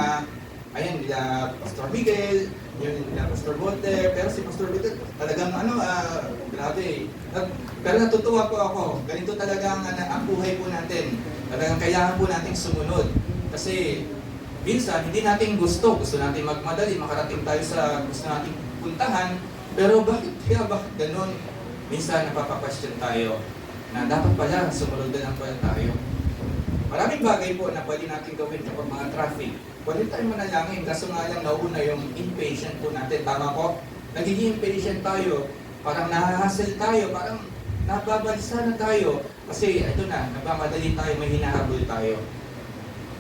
Pastor Miguel, nila Pastor Walter, pero si Pastor Walter, talagang grabe. Pero natutuwa po ako. Ganito talaga ang buhay po natin. Talagang kailangan po nating sumunod. Kasi minsan, hindi natin gusto natin magmadali, makarating tayo sa gusto nating puntahan, pero bakit ganun? Minsan napapa-question tayo na dapat pala sumunod na lang pala tayo. Maraming bagay po na pwede natin gawin kapag mga traffic. Pwede tayong manalangin, kaso nga lang nauna yung impatient po natin. Tama po? Nagiging impatient tayo, parang nahahassle tayo, parang nababalisa na tayo. Kasi ito na, nagmamadali tayo, may hinahabol tayo.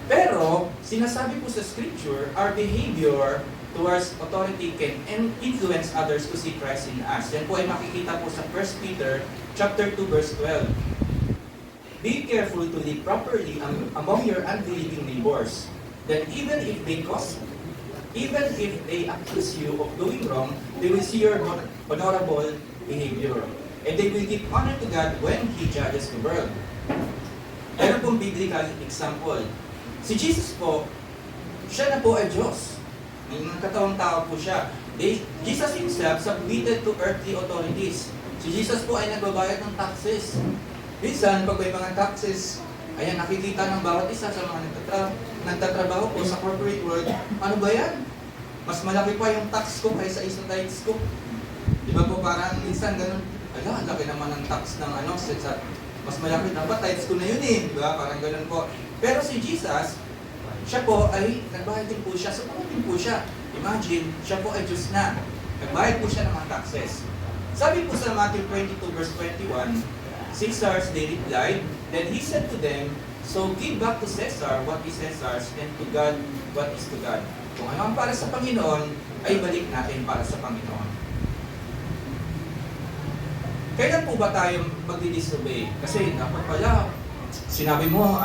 Pero, sinasabi po sa scripture, our behavior towards authority can influence others to see Christ in us. Yan po ay makikita po sa 1 Peter chapter 2 verse 12. Be careful to live properly among your unbelieving neighbors. That even if they accuse you of doing wrong, they will see your honorable behavior. And they will give honor to God when He judges the world. Meron pong biblical example. Si Jesus po, siya na po ay Diyos. May mga katawang tao po siya. Jesus Himself submitted to earthly authorities. Si Jesus po ay nagbabayad ng taxes. Minsan, pag may mga taxes, ayan, nakikita ng bawat isa sa mga nagtatrabaho po sa corporate world, ano ba yan? Mas malaki pa yung tax ko kaysa isang tithes ko. Di ba po parang minsan ganun, ala, ang laki naman ng tax ng ano, mas malaki, dapat tithes ko na yun eh. Di ba? Parang ganun po. Pero si Jesus, siya po ay, nagbayad din po siya, sumunod din po siya. Imagine, siya po ay Diyos na. Nagbayad po siya ng mga taxes. Sabi po sa Matthew 22 verse 21, Caesar's, they replied, then He said to them, so give back to Caesar what is Caesar's, and to God what is to God. Kung ano ang para sa Panginoon, ay balik natin para sa Panginoon. Kailan po ba tayo magdi-disobey? Kasi dapat pala, sinabi mo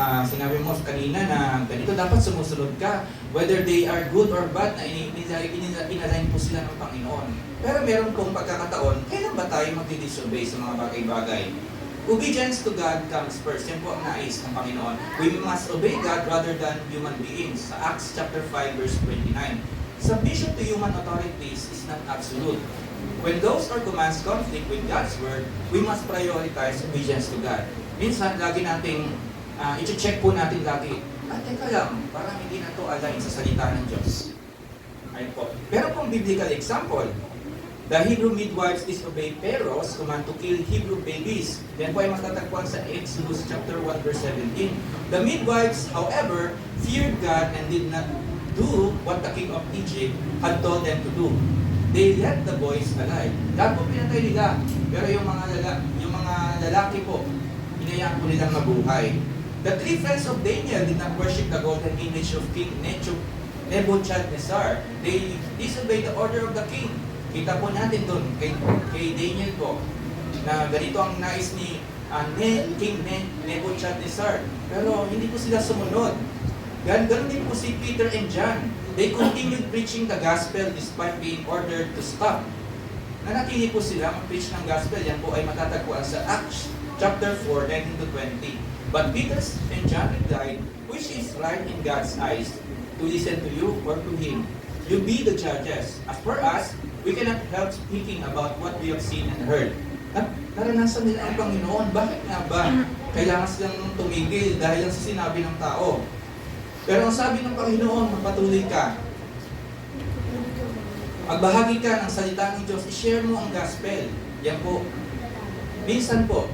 kanina na ganito, dapat sumusunod ka. Whether they are good or bad, na inalign po sila ng Panginoon. Pero meron pong pagkakataon, kailan ba tayo magdi-disobey sa mga bagay-bagay? Obedience to God comes first. Yan po ang nais ng Panginoon. We must obey God rather than human beings. Sa Acts chapter 5 verse 29. Submission to human authorities is not absolute. When those or commands conflict with God's word, we must prioritize obedience to God. Minsan, lagi nating, i-check po natin lagi, teka lang, parang hindi na to align sa salita ng Diyos. Ayun po. Pero pong biblical example, the Hebrew midwives disobeyed Pharaoh's command to kill Hebrew babies. Yan po ay matatagpuan sa Exodus chapter 1 verse 17. The midwives, however, feared God and did not do what the king of Egypt had told them to do. They let the boys alive. Lahat po pinatay nila. Pero yung mga lalaki po, inayaan po nilang mabuhay. The three friends of Daniel did not worship the golden image of King Nebuchadnezzar. They disobeyed the order of the king. Kita po natin doon kay Daniel po na ganito ang nais ni King Nebuchadnezzar. Pero hindi po sila sumunod. Ganun din po si Peter and John. They continued preaching the gospel despite being ordered to stop. Nanatili po sila mag-preach ng gospel. Yan po ay matatagpuan sa Acts chapter 4, 19-20. But Peter and John replied, which is right in God's eyes, to listen to you or to Him? You be the judges. As for us, we cannot help speaking about what we have seen and heard. Naranasan nila ang Panginoon. Bakit nga ba? Kailangan silang tumigil dahil lang sa sinabi ng tao. Pero ang sabi ng Panginoon, magpatuloy ka. Magbahagi ka ng salita ng Diyos. I-share mo ang gospel. Yan po. Minsan po,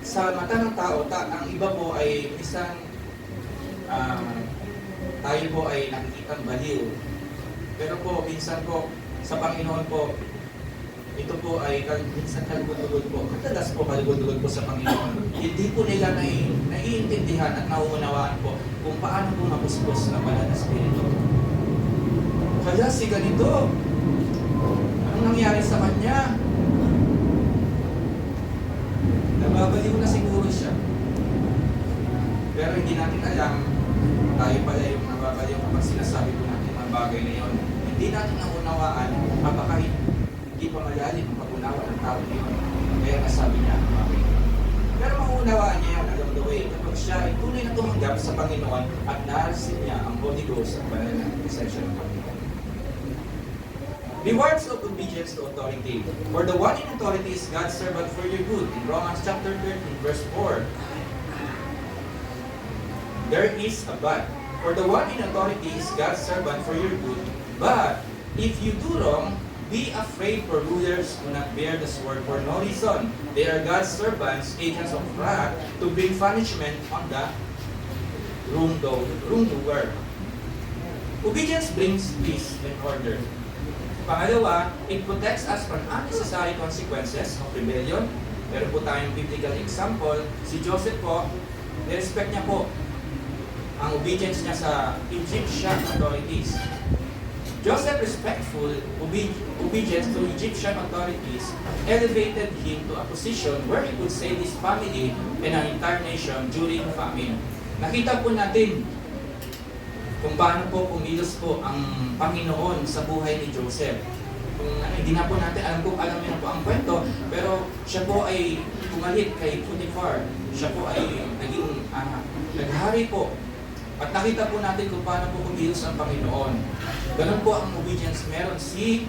sa mata ng tao, ang iba po ay isang tayo po ay nakikitang baliw. Pero po, minsan po, sa Panginoon po, ito po ay minsan kalugod-lugod po. Madalas po kalugod-lugod po sa Panginoon. Hindi po nila naiintindihan at nauunawaan po kung paano po mapuspos ng banal na Espiritu. Kaya si ganito, anong nangyari sa kanya? Nababaliw na siguro siya. Pero hindi natin alam, tayo pala yung nababaliw kapag sinasabi po natin mga bagay na yun. Hindi natin naunawaan, kapag hindi pa malalim ang pag-unawa ng tao yun. Kaya nasabi niya ang bagay. Pero maunawaan niya yan along the way kapag siya ay tunay na tumanggap sa Panginoon at narasin niya ang Holy Ghost at banal na presensya ng Panginoon. Rewards of obedience to authority. For the one in authority is God's servant for your good. In Romans chapter 13, verse 4. There is a but. For the one in authority is God's servant for your good. But if you do wrong, be afraid, for rulers do not bear the sword for no reason. They are God's servants, agents of wrath, to bring punishment on the wrongdoer. Obedience brings peace and order. Pangalawa, it protects us from unnecessary consequences of rebellion. Meron po tayong biblical example. Si Joseph po, nirespect niya po ang obedience niya sa Egyptian authorities. Joseph's respectful obedience to Egyptian authorities elevated him to a position where he could save his family and an entire nation during famine. Nakita po natin kung paano po kumilos po ang Panginoon sa buhay ni Joseph. Kung hindi na po natin alam niyo na po ang kwento, pero siya po ay pumalit kay Potiphar. Siya po ay naging naghari po. At nakita po natin kung paano po kumilos ang Panginoon. Ganun po ang obedience meron si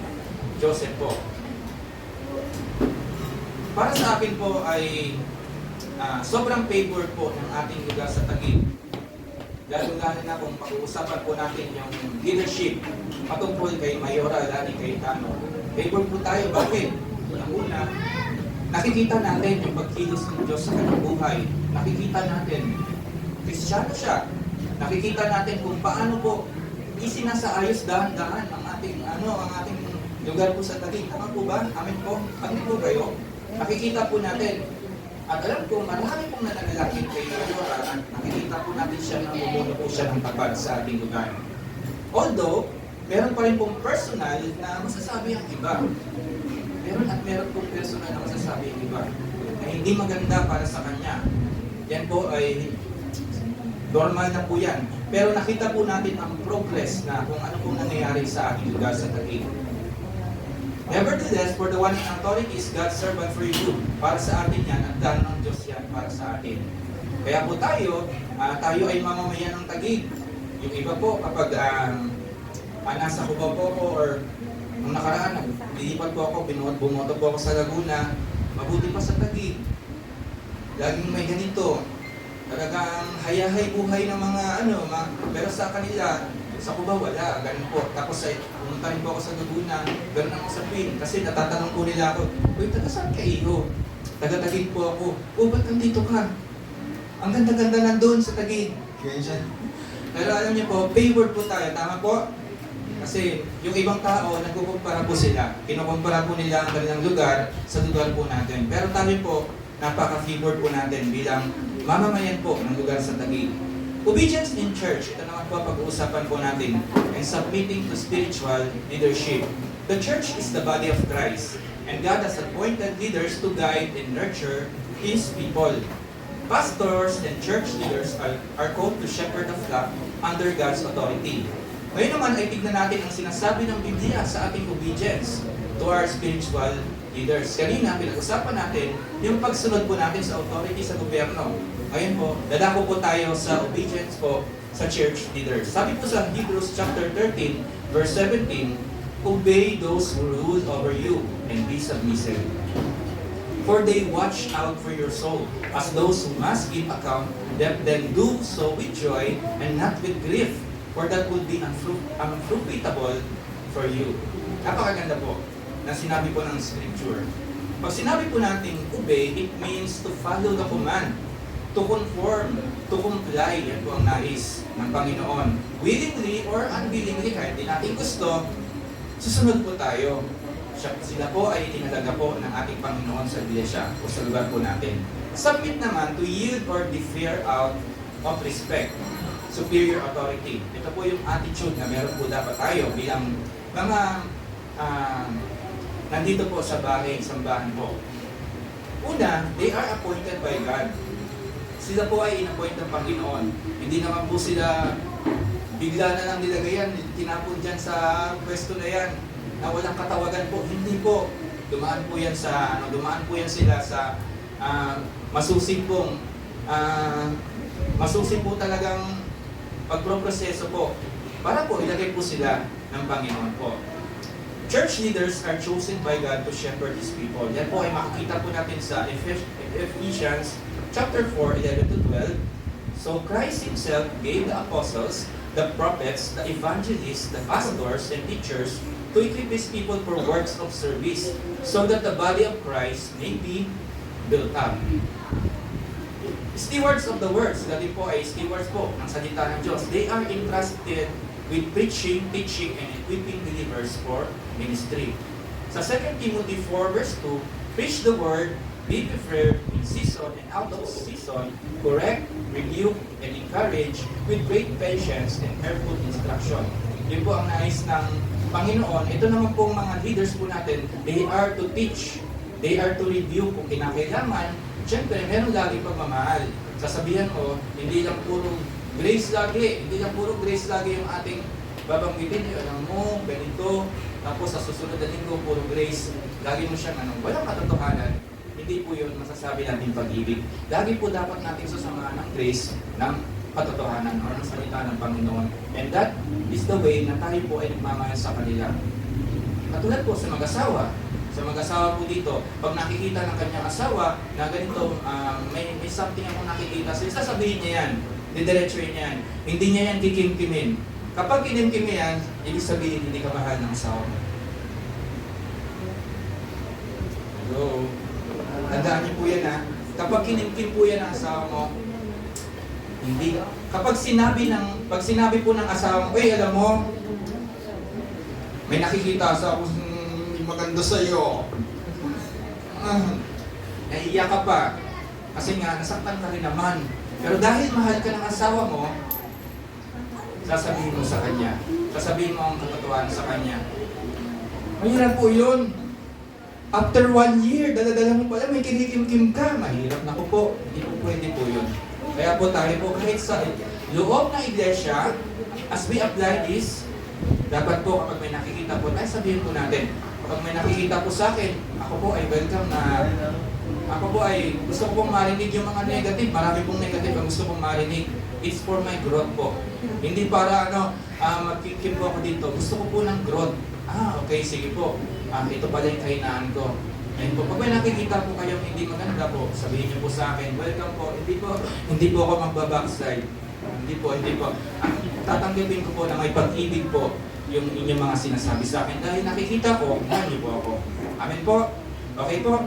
Joseph po. Para sa akin po ay sobrang favor po ng ating lugar sa Taguig. Lalo-lalo na kung pag-uusapan po natin yung leadership patungkol kay Mayora Lani Cayetano. Favor po tayo. Bakit? Una, nakikita natin yung pagkilos ng Diyos sa kanyang buhay. Nakikita natin, Kristiyano siya. Nakikita natin kung paano po isinasaayos dahan-dahan ang ating lugar po sa Taguig. Tama po ba? Amin po. Amin po kayo. Nakikita po natin. At alam ko, marami pong nananalangin kay Mayora at nakikita po natin siya na bumuno po siya ng tapat sa ating lugar. Although, meron pa rin pong personal na masasabi ang iba. Meron pong personal na masasabi ang iba na hindi maganda para sa kanya. Yan po ay normal na po yan. Pero nakita po natin ang progress na kung ano pong nangyayari sa ating lugar sa Taguig. Nevertheless, for the one in authority is God's servant for you. Para sa atin yan, at dahil ng Diyos yan para sa atin. Kaya po tayo ay mamamayan ng Taguig. Yung iba po, kapag nasa Cubao po ako or nung nakaraan, lilipat po ako, bumoto po ako sa Laguna, mabuti pa sa Taguig. Laging may ganito. Talagang hayahay buhay ng mga pero sa kanila, sa Cubao wala, ganun po. Tapos ay pumunta rin po ako sa Laguna, ganun ang usapin. Kasi natatanong po nila ako, uy, taga saan kayo? Taga-Taguig po ako. O, ba't nandito ka? Ang ganda-ganda nandun sa Taguig. Pero alam niyo po, favored po tayo, tama po? Kasi yung ibang tao, nagkukumpara po sila. Kinukumpara po nila ang kanilang lugar sa lugar po natin. Pero tayo po, napaka-favored po natin bilang mamamayan po ng lugar sa Taguig. Obedience in church, ito naman po pag-uusapan po natin, and submitting to spiritual leadership. The church is the body of Christ, and God has appointed leaders to guide and nurture His people. Pastors and church leaders are called to shepherd the flock under God's authority. Ngayon naman ay tignan natin ang sinasabi ng Biblia sa ating obedience to our spiritual leaders. Kanina, pinag-usapan natin yung pagsunod po natin sa authority sa gobyerno. Ngayon po, dadako po tayo sa obedience po sa church leaders. Sabi po sa Hebrews chapter 13, verse 17, obey those who rule over you and be submissive. For they watch out for your soul, as those who must give account, then do so with joy and not with grief, for that would be unprofitable for you. Napakaganda po na sinabi po ng scripture. Pag sinabi po natin obey, it means to follow the command, to conform, to comply. Yan po ang nais ng Panginoon. Willingly or unwillingly, kahit di natin gusto, susunod po tayo. Sila po ay tinalaga po ng ating Panginoon sa iglesia o sa lugar po natin. Submit naman to yield or defer out of respect, superior authority. Ito po yung attitude na meron po dapat tayo bilang mga nandito po sa sambahan po. Una, they are appointed by God. Sila po ay in-appoint ng Panginoon. Hindi naman po sila bigla na lang nilagayan, tinapon dyan sa pwesto na yan, na walang katawagan po. Hindi po. Dumaan po yan sila sa masusing po talagang pagproproseso po para po ilagay po sila ng Panginoon po. Church leaders are chosen by God to shepherd His people. Yan po ay makikita po natin sa Ephesians chapter 4, 11 to 12. So Christ Himself gave the apostles, the prophets, the evangelists, the pastors, and teachers to equip His people for works of service, so that the body of Christ may be built up. Stewards of the word, sila din po ay stewards po ng salita ng Diyos. They are entrusted with preaching, teaching, and equipping believers for ministry. Sa 2 Timothy 4 verse 2, preach the word, be prepared in season and out of season, correct, rebuke, and encourage with great patience and careful instruction. Yun po ang nais ng Panginoon, ito naman pong mga leaders po natin, they are to teach, they are to review kung kinakailangan. Siyempre, meron lagi pagmamahal. Sasabihan mo, hindi lang puro grace lagi, hindi lang puro grace lagi yung ating babanggitin. Alam mo, ganito, tapos sa susunod na linggo, puro grace. Lagi mo siyang walang katotohanan. Hindi po yun masasabi natin pag-ibig. Lagi po dapat natin sasamahan ng grace, ng katotohanan o ng salita ng Panginoon. And that is the way na tayo po ay nagmamahal sa kanila. Katulad po sa mag-asawa. Sa mag-asawa po dito, pag nakikita ng kanyang asawa na ganito, may something akong nakikita, so sasabihin niya yan, didiretsuhin niya yan. Hindi niya yan kikimkimin. Kapag kinimkim yan, ibig sabihin hindi ka mahal ng asawa mo. Hello? Tandaan niyo po yan ha. Kapag kinimkim po yan ng asawa mo, hindi. Kapag pag sinabi po ng asawa mo, alam mo, may nakikita sa ako maganda sa'yo. Naiiyak ka pa. Kasi nga, nasaktan ka rin naman. Pero dahil mahal ka ng asawa mo, sasabihin mo sa kanya. Sasabihin mo ang katotohanan sa kanya. Mahirap po yun. After 1 year, dala-dala mo pala, may kinikimkim ka. Mahirap na po. Hindi po pwede po yun. Kaya po tayo po, kahit sa loob ng iglesia, as we apply this, dapat po kapag may nakikita po, tayo sabihin po natin, kapag may nakikita po sa akin, ako po ay welcome na, ako po ay gusto ko pong marinig yung mga negative, marami pong negative ang gusto kong marinig. It's for my growth po. Hindi para magkikim po ako dito, gusto ko po ng growth. Okay, sige po. Ito pala yung kahinaan ko. Ayun po, pag may nakikita po kayong hindi maganda po, sabihin niyo po sa akin, welcome po. Hindi po ako magbabackslide. Hindi po. Tatanggapin ko po na may pag-ibig po yung inyong mga sinasabi sa akin. Dahil nakikita ko, mahal niyo po ako. Amen po. Okay po.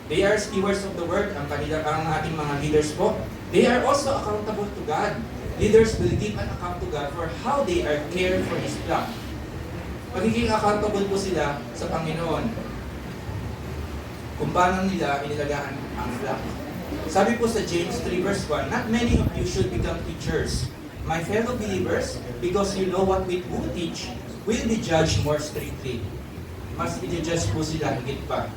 They are stewards of the word, ang ating mga leaders po. They are also accountable to God. Leaders will give an account to God for how they are caring for His flock. Magiging accountable po sila sa Panginoon kung paano nila inilagaan ang flock. Sabi po sa James 3 verse 1, not many of you should become teachers, my fellow believers, because you know what we who teach will be judged more strictly. Mas i-judge po sila higit pa.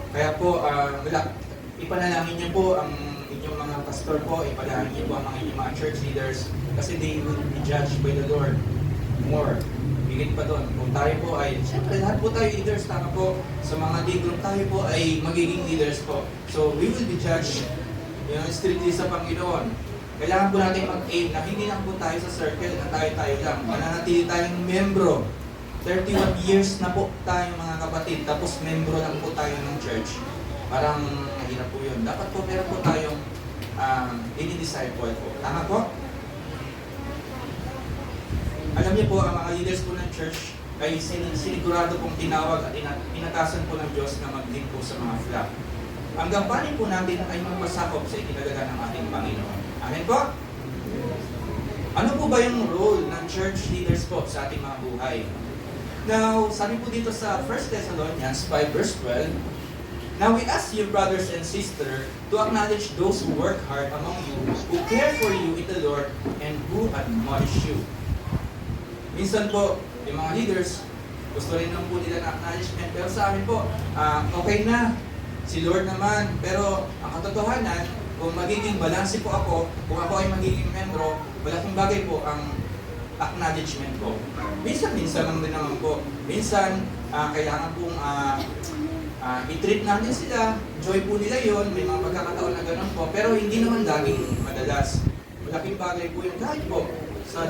Kaya po, ipanalangin niyo po ang inyong mga pastor po, ipanalangin niyo po ang inyong mga church leaders kasi they will be judged by the Lord more. Higit pa doon. Kung tayo po ay, siyempre lahat po tayo leaders, tama po, sa mga D-group tayo po ay magiging leaders po. So we will be judged strictly sa Panginoon. Kailangan po natin mag-aim na hindi lang po tayo sa circle na tayo lang. Mananatili tayong membro. 31 years na po tayo mga kapatid, tapos membro lang po tayo ng church. Parang mahirap po yun. Dapat po meron po tayong ini-disciple po. Tama po? Alam niyo po, ang mga leaders po ng church ay sinigurado pong tinawag at inatasan po ng Diyos na mag-lead po sa mga flock. Ang gampanin po natin ay magpasakop sa itinalaga ng ating Panginoon. Amen po? Ano po ba yung role ng church leaders po sa ating mga buhay? Now, sabi po dito sa 1 Thessalonians 5 verse 12, now we ask you, brothers and sisters, to acknowledge those who work hard among you, who care for you in the Lord, and who admonish you. Minsan po, yung mga leaders, gusto rin lang po nila ng acknowledgement, pero sa amin po, okay na, si Lord naman, pero ang katotohanan, kung magiging balanse po ako, kung ako ay magiging membro, malaking bagay po ang acknowledgement po. Minsan lang din naman po. Minsan, kailangan pong i-treat natin sila. Joy po nila yon, may mga pagkakataon na ganun po. Pero hindi naman laging madalas. Malaking bagay po yung kahit po.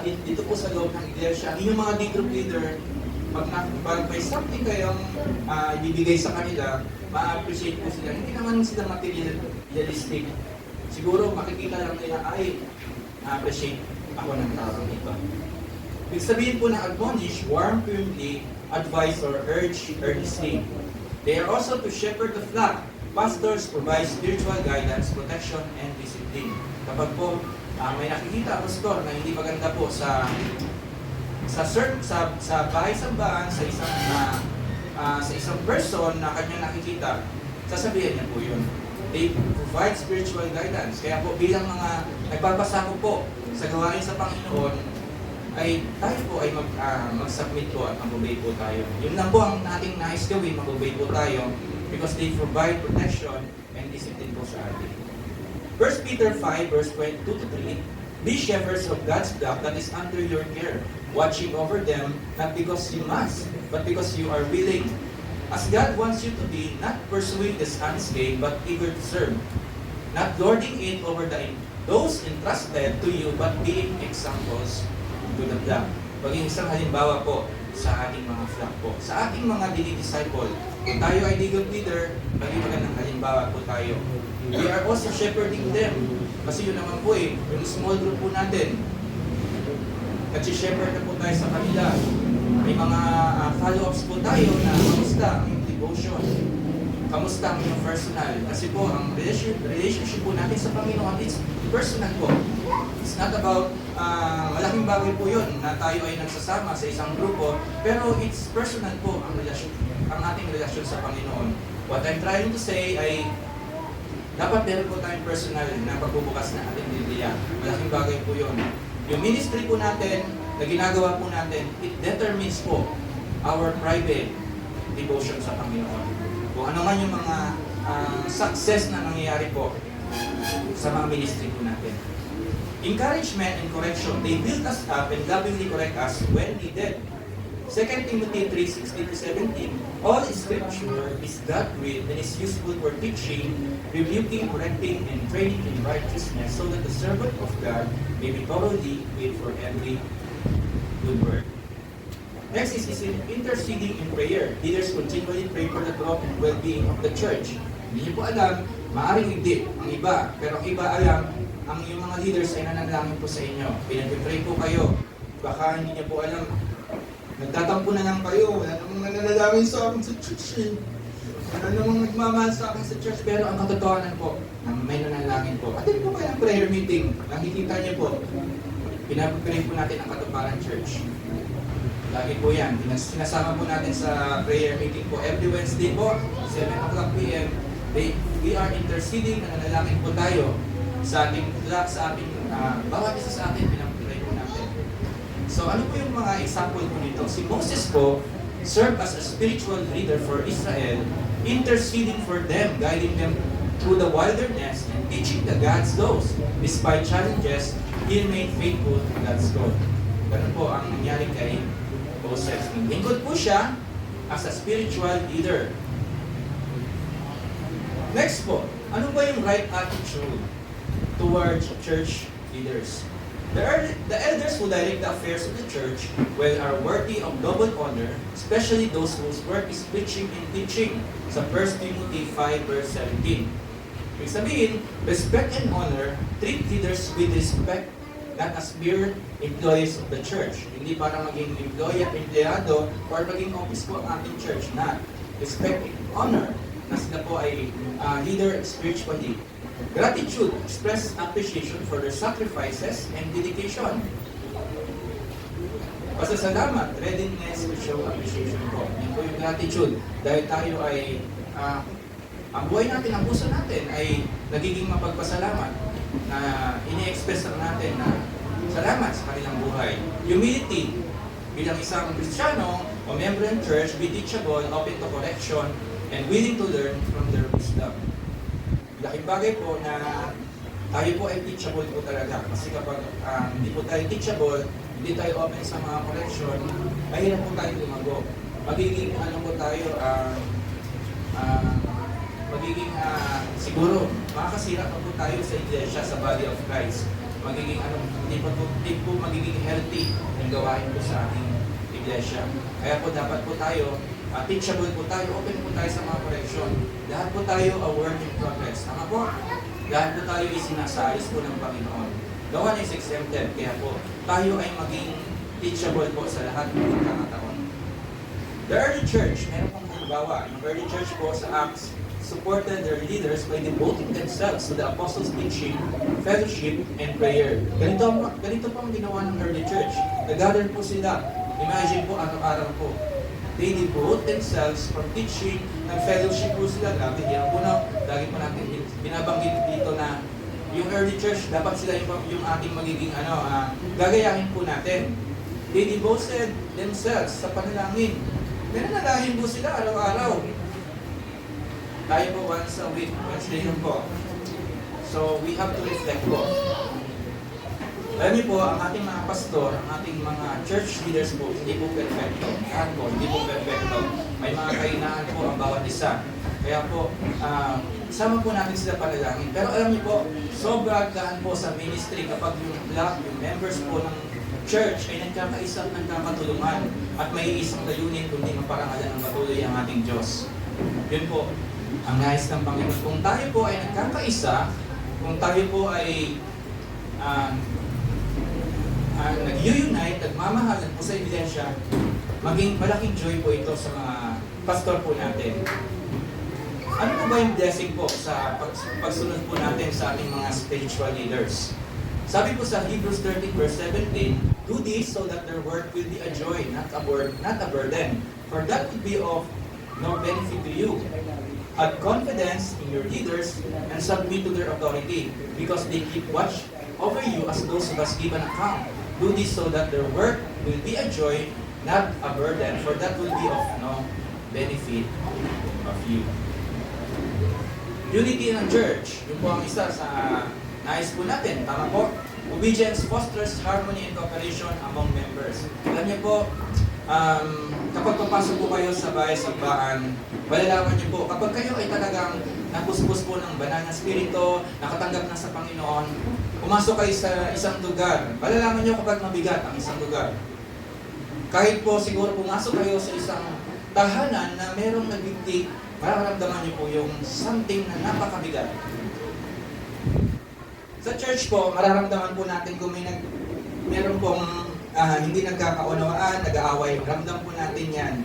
Dito po sa loob ng iglesia, yung mga D-group leader, pag may something kayong ibibigay sa kanila, ma-appreciate po sila. Hindi naman sila materialistic. Siguro makikita lang nila, ay, na-appreciate ako ng tao ito. Ibig sabihin po na admonish, warn firmly, advise or urge earnestly. They are also to shepherd the flock. Pastors provide spiritual guidance, protection, and discipline. Kapag po may nakikita pastor na hindi maganda po sa bahay-sambahan, sa isang person na kanya nakikita, sasabihin niya po yun. They provide spiritual guidance. Kaya po bilang mga nagpapasako po sa gawain sa Panginoon, ay tayo po ay mag-submit po at mag-obey po tayo. Yun lang po ang ating nais gawin, mag-obey po tayo because they provide protection and discipline po sa atin. 1 Peter 5 verse 22 to 3, be shepherds of God's flock that is under your care, watching over them, not because you must, but because you are willing. As God wants you to be, not pursuing the son's gain, but eager to serve, not lording it over those entrusted to you, but being examples to the flock. Maging isang halimbawa po sa ating mga flock po. Sa ating mga disciple, kung tayo ay legal leader, maging magandang halimbawa po tayo. We are also shepherding them. Kasi yun naman po yung small group po natin. Nag-shepherd na po tayo sa kanila. May mga follow-ups po tayo na kamusta ang yung devotion. Kamusta ang yung personal. Kasi po, ang relationship po natin sa Panginoon, it's personal po. It's not about, malaking bagay po yun na tayo ay nagsasama sa isang grupo, pero it's personal po ang ating relasyon sa Panginoon. What I'm trying to say ay, dapat meron po tayong personal na pagbubukas na ating Biblia. Malaking bagay po yun. Yung ministry po natin, na ginagawa po natin, it determines po our private devotion sa Panginoon. Kung ano man yung mga success na nangyayari po sa mga ministry po natin. Encouragement and correction, they build us up and lovingly correct us when needed. 2 Timothy 3:16-17, all Scripture is God-breathed and is useful for teaching, rebuking, correcting, and training in righteousness, so that the servant of God may be thoroughly equipped for every good work. Next is interceding in prayer. Leaders continually pray for the growth and well-being of the church. Hindi niyo po alam, maaaring hindi ang iba, pero ang iba alam, ang yung mga leaders ay nananalangin po sa inyo. Pinag-pray po kayo. Baka hindi niyo po alam, nagtatampo na lang kayo, wala namang nananalangin sa akin sa church. Wala namang nagmamahal sa akin sa church, pero ang katotohanan po, may nananalangin po. At hindi po kayo ng prayer meeting. Nakikita niyo po, pinag-pray po natin ang Katuparan Church. Lagi po yan. Sinasama po natin sa prayer meeting po. Every Wednesday po, 7 o'clock p.m. We are interceding, nananalangin po tayo sa ating flock, sa ating, bawat isa sa atin, pinag-pray po natin. So ano po yung mga example po nito? Si Moses po served as a spiritual leader for Israel, interceding for them, guiding them through the wilderness and teaching the God's laws. Despite challenges, he remained faithful to God's code. Ganun po ang nangyari kay Moses. Lingkod po siya as a spiritual leader. Next po, ano ba yung right attitude towards church leaders? The elders who direct the affairs of the church are worthy of double honor, especially those whose work is preaching and teaching. Sa 1 Timothy 5 verse 17. Ibig sabihin, respect and honor, treat leaders with respect, not as mere employees of the church. Hindi para maging empleyado or maging office po ang ating church. Not. Respect and honor na sila po ay leader spiritually. Gratitude, express appreciation for their sacrifices and dedication. Pasasalamat, readiness to show appreciation po. Yan po yung gratitude. Dahil tayo ay, ang buhay natin, ang puso natin ay nagiging mapagpasalamat na ini-express lang natin na salamat sa kanilang buhay. Humility, bilang isang Kristiyano o member ng church, be teachable, open to correction, and willing to learn from their wisdom. Laking bagay po na tayo po ay teachable po talaga. Kasi kapag hindi po tayo teachable, hindi tayo open sa mga correction, mahirap po tayo lumago. Magiging po tayo, magiging siguro, makakasira pa po tayo sa iglesia, sa body of Christ. Magiging hindi po magiging healthy ang gawain po sa ating iglesia. Kaya po dapat po tayo, teachable po tayo, open po tayo sa mga correction. Lahat po tayo a work in progress. Tama po? Lahat po tayo isinasayos po ng Panginoon. No one is exempted. Kaya po, tayo ay maging teachable po sa lahat ng pagkakataon. The early church, meron pong halimbawa. Yung early church po sa Acts, supported their leaders by devoting themselves to the apostles' teaching, fellowship, and prayer. Ganito po ang ginawa ng early church. Nag-gather po sila. Imagine po, araw-araw po. They devote themselves from teaching, nag-fellowship po sila. Grabe, yan po na. Lagi po natin binabanggit dito na yung early church, dapat sila yung ating magiging gagayahin po natin. They devoted themselves sa panalangin. Nananalangin po sila araw-araw. Tayo po once a week, Wednesday yun po. So, we have to reflect po. Alam niyo po, ang ating mga pastor, ang ating mga church leaders po, hindi po perfecto. Lahat po, hindi po perfecto. May mga kahinaan po ang bawat isa. Kaya po, isama po natin sila panalangin. Pero alam niyo po, sobrang gaan po sa ministry kapag yung members po ng church ay nagkakaisa at nagkakatulungan at may isang layunin kundi maparangalan ng patuloy ang ating Diyos. Yun po, ang nais ng Panginoon. Kung tayo po ay nagkakaisa, kung tayo po ay nag-unite, nagmamahalan po sa ebidensya, maging malaking joy po ito sa mga pastor po natin. Ano po ba yung blessing po sa pagsunod po natin sa ating mga spiritual leaders? Sabi po sa Hebrews 13 verse 17, do this so that their work will be a joy, not a burden. For that would be of no benefit to you. Have confidence in your leaders and submit to their authority, because they keep watch over you as those who must give an account. Do this so that their work will be a joy, not a burden, for that will be of no benefit of you. Unity ng church, yun po ang isa sa nais po natin. Tama po? Obedience fosters harmony and cooperation among members. Alam niyo po, kapag papasok po kayo sa bahay-sagbaan, malalaman niyo po, kapag kayo ay talagang napuspos po ng banal na spirito, nakatanggap na sa Panginoon, pumasok kayo sa isang lugar, malalaman niyo kapag mabigat ang isang lugar. Kahit po siguro pumasok kayo sa isang tahanan na merong nagdiktik, mararamdaman niyo po yung something na napakabigat. Sa church po, mararamdaman po natin kung meron pong hindi nagkakaunawaan, nag-aaway, ramdam po natin yan.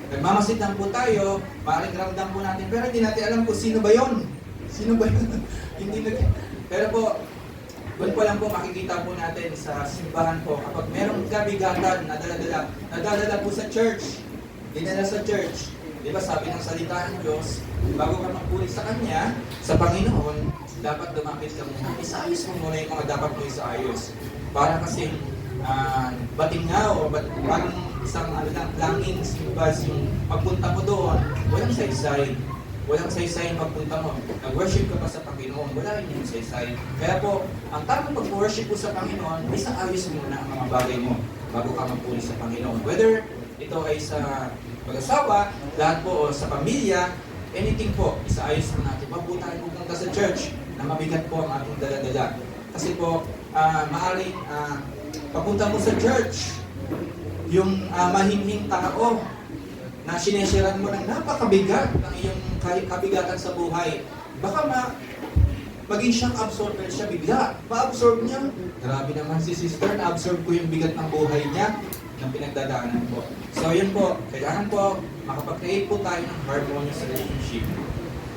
Nagmamasid lang po tayo, maaaring ramdam po natin, pero hindi natin alam kung sino ba yon. Sino ba yun? Pero po, doon po lang po makikita po natin sa simbahan po, kapag merong kabigatan na nadadala po sa church, dinala sa church, di ba sabi ng salita ng Diyos, bago ka magpuri sa Kanya, sa Panginoon, dapat dumapit ka muna. Isaayos mo muna yung mga dapat mo isaayos. Para kasi batingaw, parang isang langin, simbas yung pagpunta mo doon, walang saysay. Walang saysay yung pagpunta mo. Nag-worship ka pa sa Panginoon, wala rin yung saysay. Kaya po, ang tamang pag-worship po sa Panginoon, isaayos muna ang mga bagay mo bago ka magpuri sa Panginoon. Whether ito ay sa mag-asawa, lahat po, o sa pamilya, anything po, isaayos mo natin. Wag po tayo pupunta sa church na mabigat po ang ating dala-dala. Kasi po, maaari, papunta mo sa church, yung mahiming tao na sinesiran mo ng napakabigat ng iyong kabigatan sa buhay. Baka maging siyang absorber siya bigla. Ma-absorb niya. Grabe naman si sister, na-absorb ko yung bigat ng buhay niya ng pinagdadaanan po. So yun po, kailangan po makapag-create po tayo ng harmonious relationship.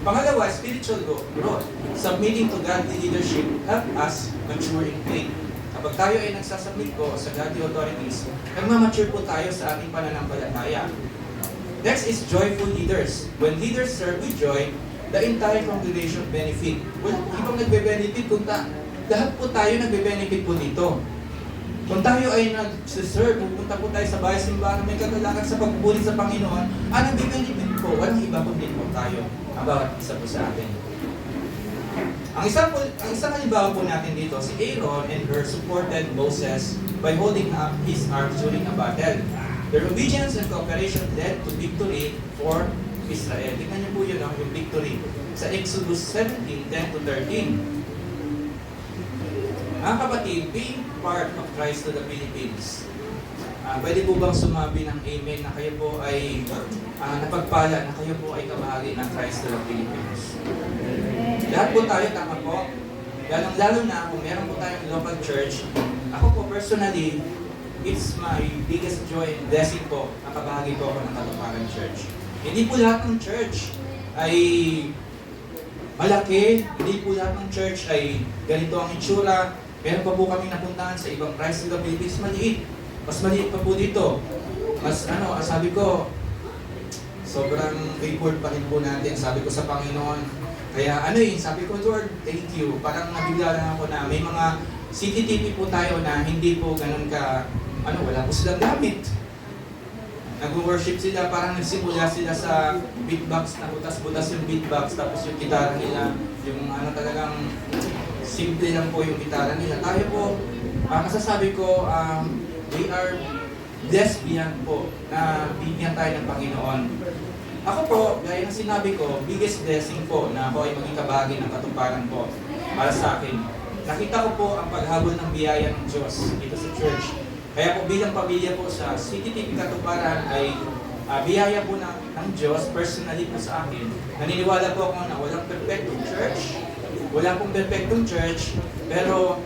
Pangalawa, spiritual growth. Submitting to godly leadership help us mature in faith. Kapag tayo ay nagsasubmit po sa godly authorities, nagmamature po tayo sa ating pananampalataya. Next is joyful leaders. When leaders serve with joy, the entire congregation benefit. Walang ibang nagbe-benefit kung lahat po tayo nagbe-benefit po dito. Kung tayo ay nag-serve, pupunta po tayo sa bahay-simbahan, may kagalakan sa pagpupuri sa Panginoon, ang nagbe-benefit po, walang iba kundi po tayo. Ang bawat isa po sa atin. Ang isang halimbawa po natin dito, si Aaron and her supported Moses by holding up his arms during a battle. Their obedience and cooperation led to victory for Israel. Tingnan niyo po yun, yung victory. Sa Exodus 17:10-13. Mga kapatid, being part of Christ to the Philippines, pwede po bang sumabi ng amen na kayo po ay napagpala, na kayo po ay kamahali ng Christ to the Philippines? Lahat po tayo, tama po. Lalo na kung meron po tayong local church, ako po personally, it's my biggest joy and blessing po na kabahagi po ako ng Katuparan Church. Hindi po lahat ng church ay malaki, hindi po lahat ng church ay ganito ang itsura. Meron pa po kami napuntahan sa ibang Christ to the Philippines, maliit. Mas maliit pa po dito. Mas sabi ko, sobrang favored pa rin po natin. Sabi ko sa Panginoon, kaya sabi ko, Lord, thank you. Parang nabigla lang ako na may mga CCTV po tayo na hindi po ganun ka, wala po silang gamit. Nag-worship sila, parang nagsimula sila sa beatbox, na butas-butas yung beatbox, tapos yung gitara nila, yung talagang simple lang po yung gitara nila. Tayo po, masasabi ko, we are blessed beyond po na bigyan tayo ng Panginoon. Ako po, gaya ng sinabi ko, biggest blessing po na ako ay maging kabahagi ng katuparan po para sa akin. Nakita ko po ang paghabol ng biyaya ng Diyos dito sa church. Kaya po bilang pamilya po sa CTTV Katuparan ay biyaya po ng Diyos, personally po sa akin. Naniniwala po ako na walang perfectong church, wala pong perfectong church, pero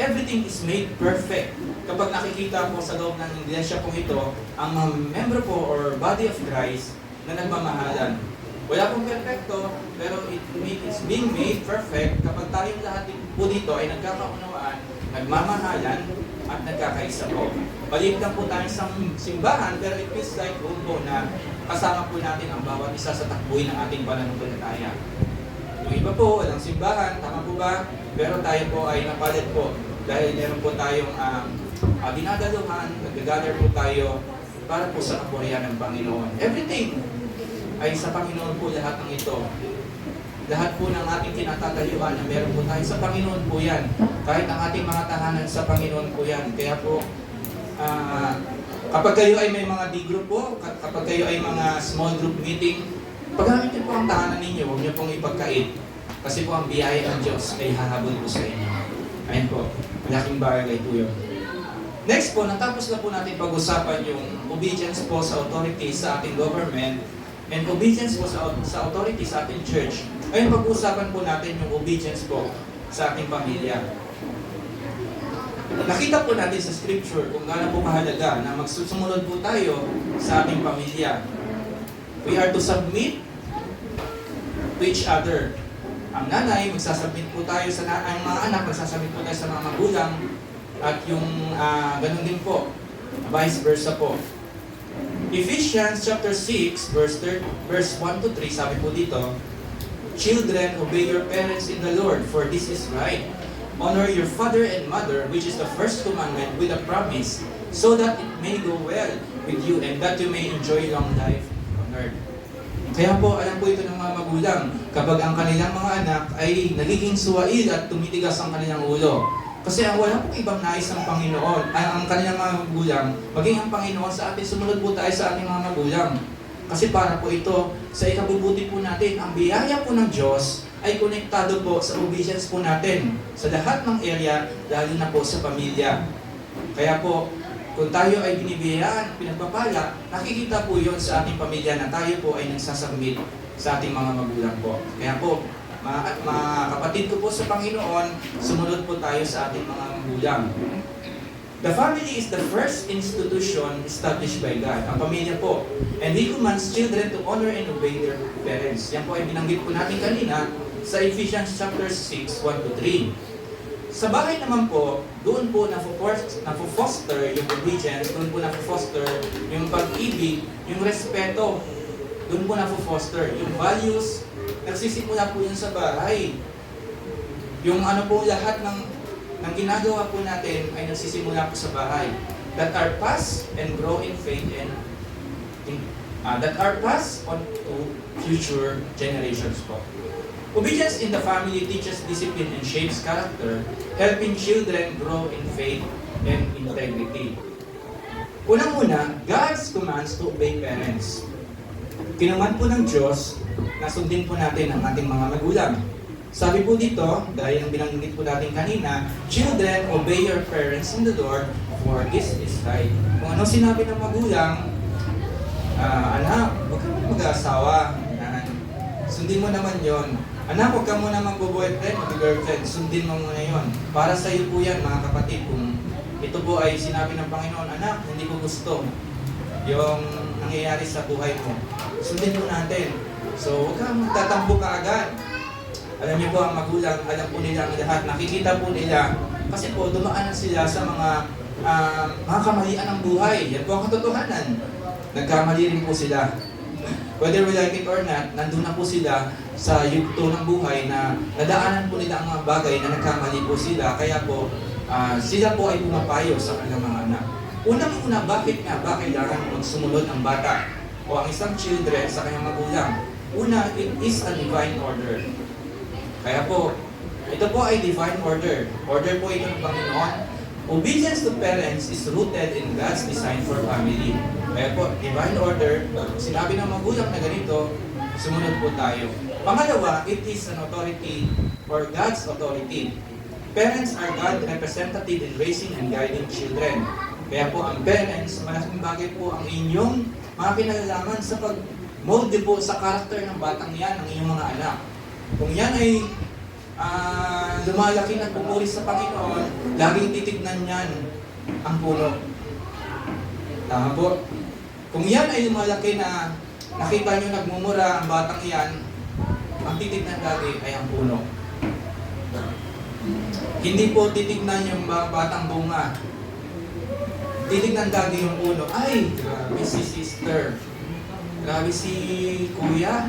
everything is made perfect. Kapag nakikita po sa loob ng iglesia po ito, ang mga membro po or body of Christ na nagmamahalan. Wala pong perfecto, pero it's being made perfect kapag tayong lahat po dito ay nagkakaunawaan, nagmamahalan, at nagkakaisa po. Baliit lang po tayo sa simbahan, pero it feels like home po na kasama po natin ang bawat isa sa takbuhin ng ating pananampalataya. Yung iba po, walang simbahan, tama po ba? Pero tayo po ay napalit po dahil meron po tayong dinadaluhan, nag-gather po tayo para po sa kapurihan ng Panginoon. Everything ay sa Panginoon po lahat ng ito. Lahat po ng ating kinatatayuan na meron po tayo sa Panginoon po yan. Kahit ang ating mga tahanan sa Panginoon po yan. Kaya po, kapag kayo ay may mga D-group po, kapag kayo ay mga small group meeting, paggamitin po ang tahanan ninyo, huwag niyo pong ipagkait. Kasi po ang biyaya ng Diyos ay hahabol po sa inyo. Ayun po, malaking bagay po yun. Next po, natapos na po natin pag-usapan yung obedience po sa authority sa ating government and obedience po sa authority sa ating church. Ngayon pag-uusapan po natin yung obedience po sa ating pamilya. Nakita po natin sa scripture kung gaano po mahalaga na magsusunod po tayo sa ating pamilya. We are to submit to each other. Ang nanay, magsasubmit po tayo ang mga anak, magsasubmit po tayo sa mga magulang, at yung ganun din po, vice versa po. Ephesians chapter 6, verse 1 to 3, sabi po dito, Children, obey your parents in the Lord, for this is right. Honor your father and mother, which is the first commandment with a promise, so that it may go well with you and that you may enjoy long life on earth. Kaya po, alam po ito ng mga magulang, kapag ang kanilang mga anak ay nagiging suwail at tumitigas ang kanilang ulo. Kasi ang wala pong ibang nais ng Panginoon, ang kanilang mga magulang, maging ang Panginoon sa atin, sumunod po tayo sa ating mga magulang. Kasi para po ito, sa ikabubuti po natin, ang biyaya po ng Diyos ay konektado po sa obedience po natin sa lahat ng area, lalo na po sa pamilya. Kaya po, kung tayo ay binibiyayaan, pinagpapala, nakikita po yon sa ating pamilya na tayo po ay nagsasubmit sa ating mga magulang po. Kaya po, mga kapatid ko po sa Panginoon, sumunod po tayo sa ating mga magulang. The family is the first institution established by God. Ang pamilya po. And He commands children to honor and obey their parents. Yan po ay binanggit po natin kanina sa Ephesians chapter 6, 1 to 3. Sa bahay naman po, doon po na-foster yung obedience, doon po na-foster yung pag-ibig, yung respeto, doon po na-foster yung values, nagsisimula po yun sa bahay. Yung po lahat ng ginagawa po natin ay nagsisimula po sa bahay. That are passed and grow in faith and that are passed on to future generations po. Obedience in the family teaches discipline and shapes character, helping children grow in faith and integrity. Unang-una, God's commands to obey parents. Kinuman po ng Diyos na sundin po natin ang ating mga magulang. Sabi po dito, dahil ang binanggit po natin kanina, Children, obey your parents in the Lord, for this is right. Kung ano sinabi ng magulang, anak, huwag ka muna mag-aasawa. Sundin mo naman yon. Anak, huwag ka muna mag-boyfriend, mag-girlfriend. Sundin mo muna yon. Para sa iyo po yan, mga kapatid. Kung ito po ay sinabi ng Panginoon, anak, hindi ko gusto yung nangyayari sa buhay mo. Sundin mo natin. So, huwag kang magtatampo ka agad. Alam niyo po, ang magulang, alam po nila ang lahat. Nakikita po nila. Kasi po, dumaanan sila sa mga kamalian ng buhay. Yan po ang katotohanan. Nagkamali rin po sila. whether we like it or not, nandun na po sila sa yugto ng buhay na nadaanan po nila ang mga bagay na nagkamali po sila. Kaya po, sila po ay pumapayo sa kanilang mga anak. Unang-una, bakit nga ba kailangan magsumunod ang bata o ang isang children sa kanyang magulang? Una, it is a divine order. Kaya po, ito po ay divine order. Order po ito ng Panginoon. Obedience to parents is rooted in God's design for family. Kaya po, divine order, sinabi ng magulang na ganito, sumunod po tayo. Pangalawa, it is an authority or God's authority. Parents are God's representative in raising and guiding children. Kaya po ang parents, malaking bagay po ang inyong mga kinalalaman sa pag-mold po sa karakter ng batang yan, ng inyong mga anak. Kung yan ay lumalaki at pupuri sa Panginoon, laging titignan yan ang puno. Tama po. Kung yan ay lumalaki na nakita nyo nagmumura ang batang yan, ang titignan lagi ay ang puno. Hindi po titignan yung batang bunga. Titignan lagi yung puno. Ay, grabe si sister. Grabe si kuya.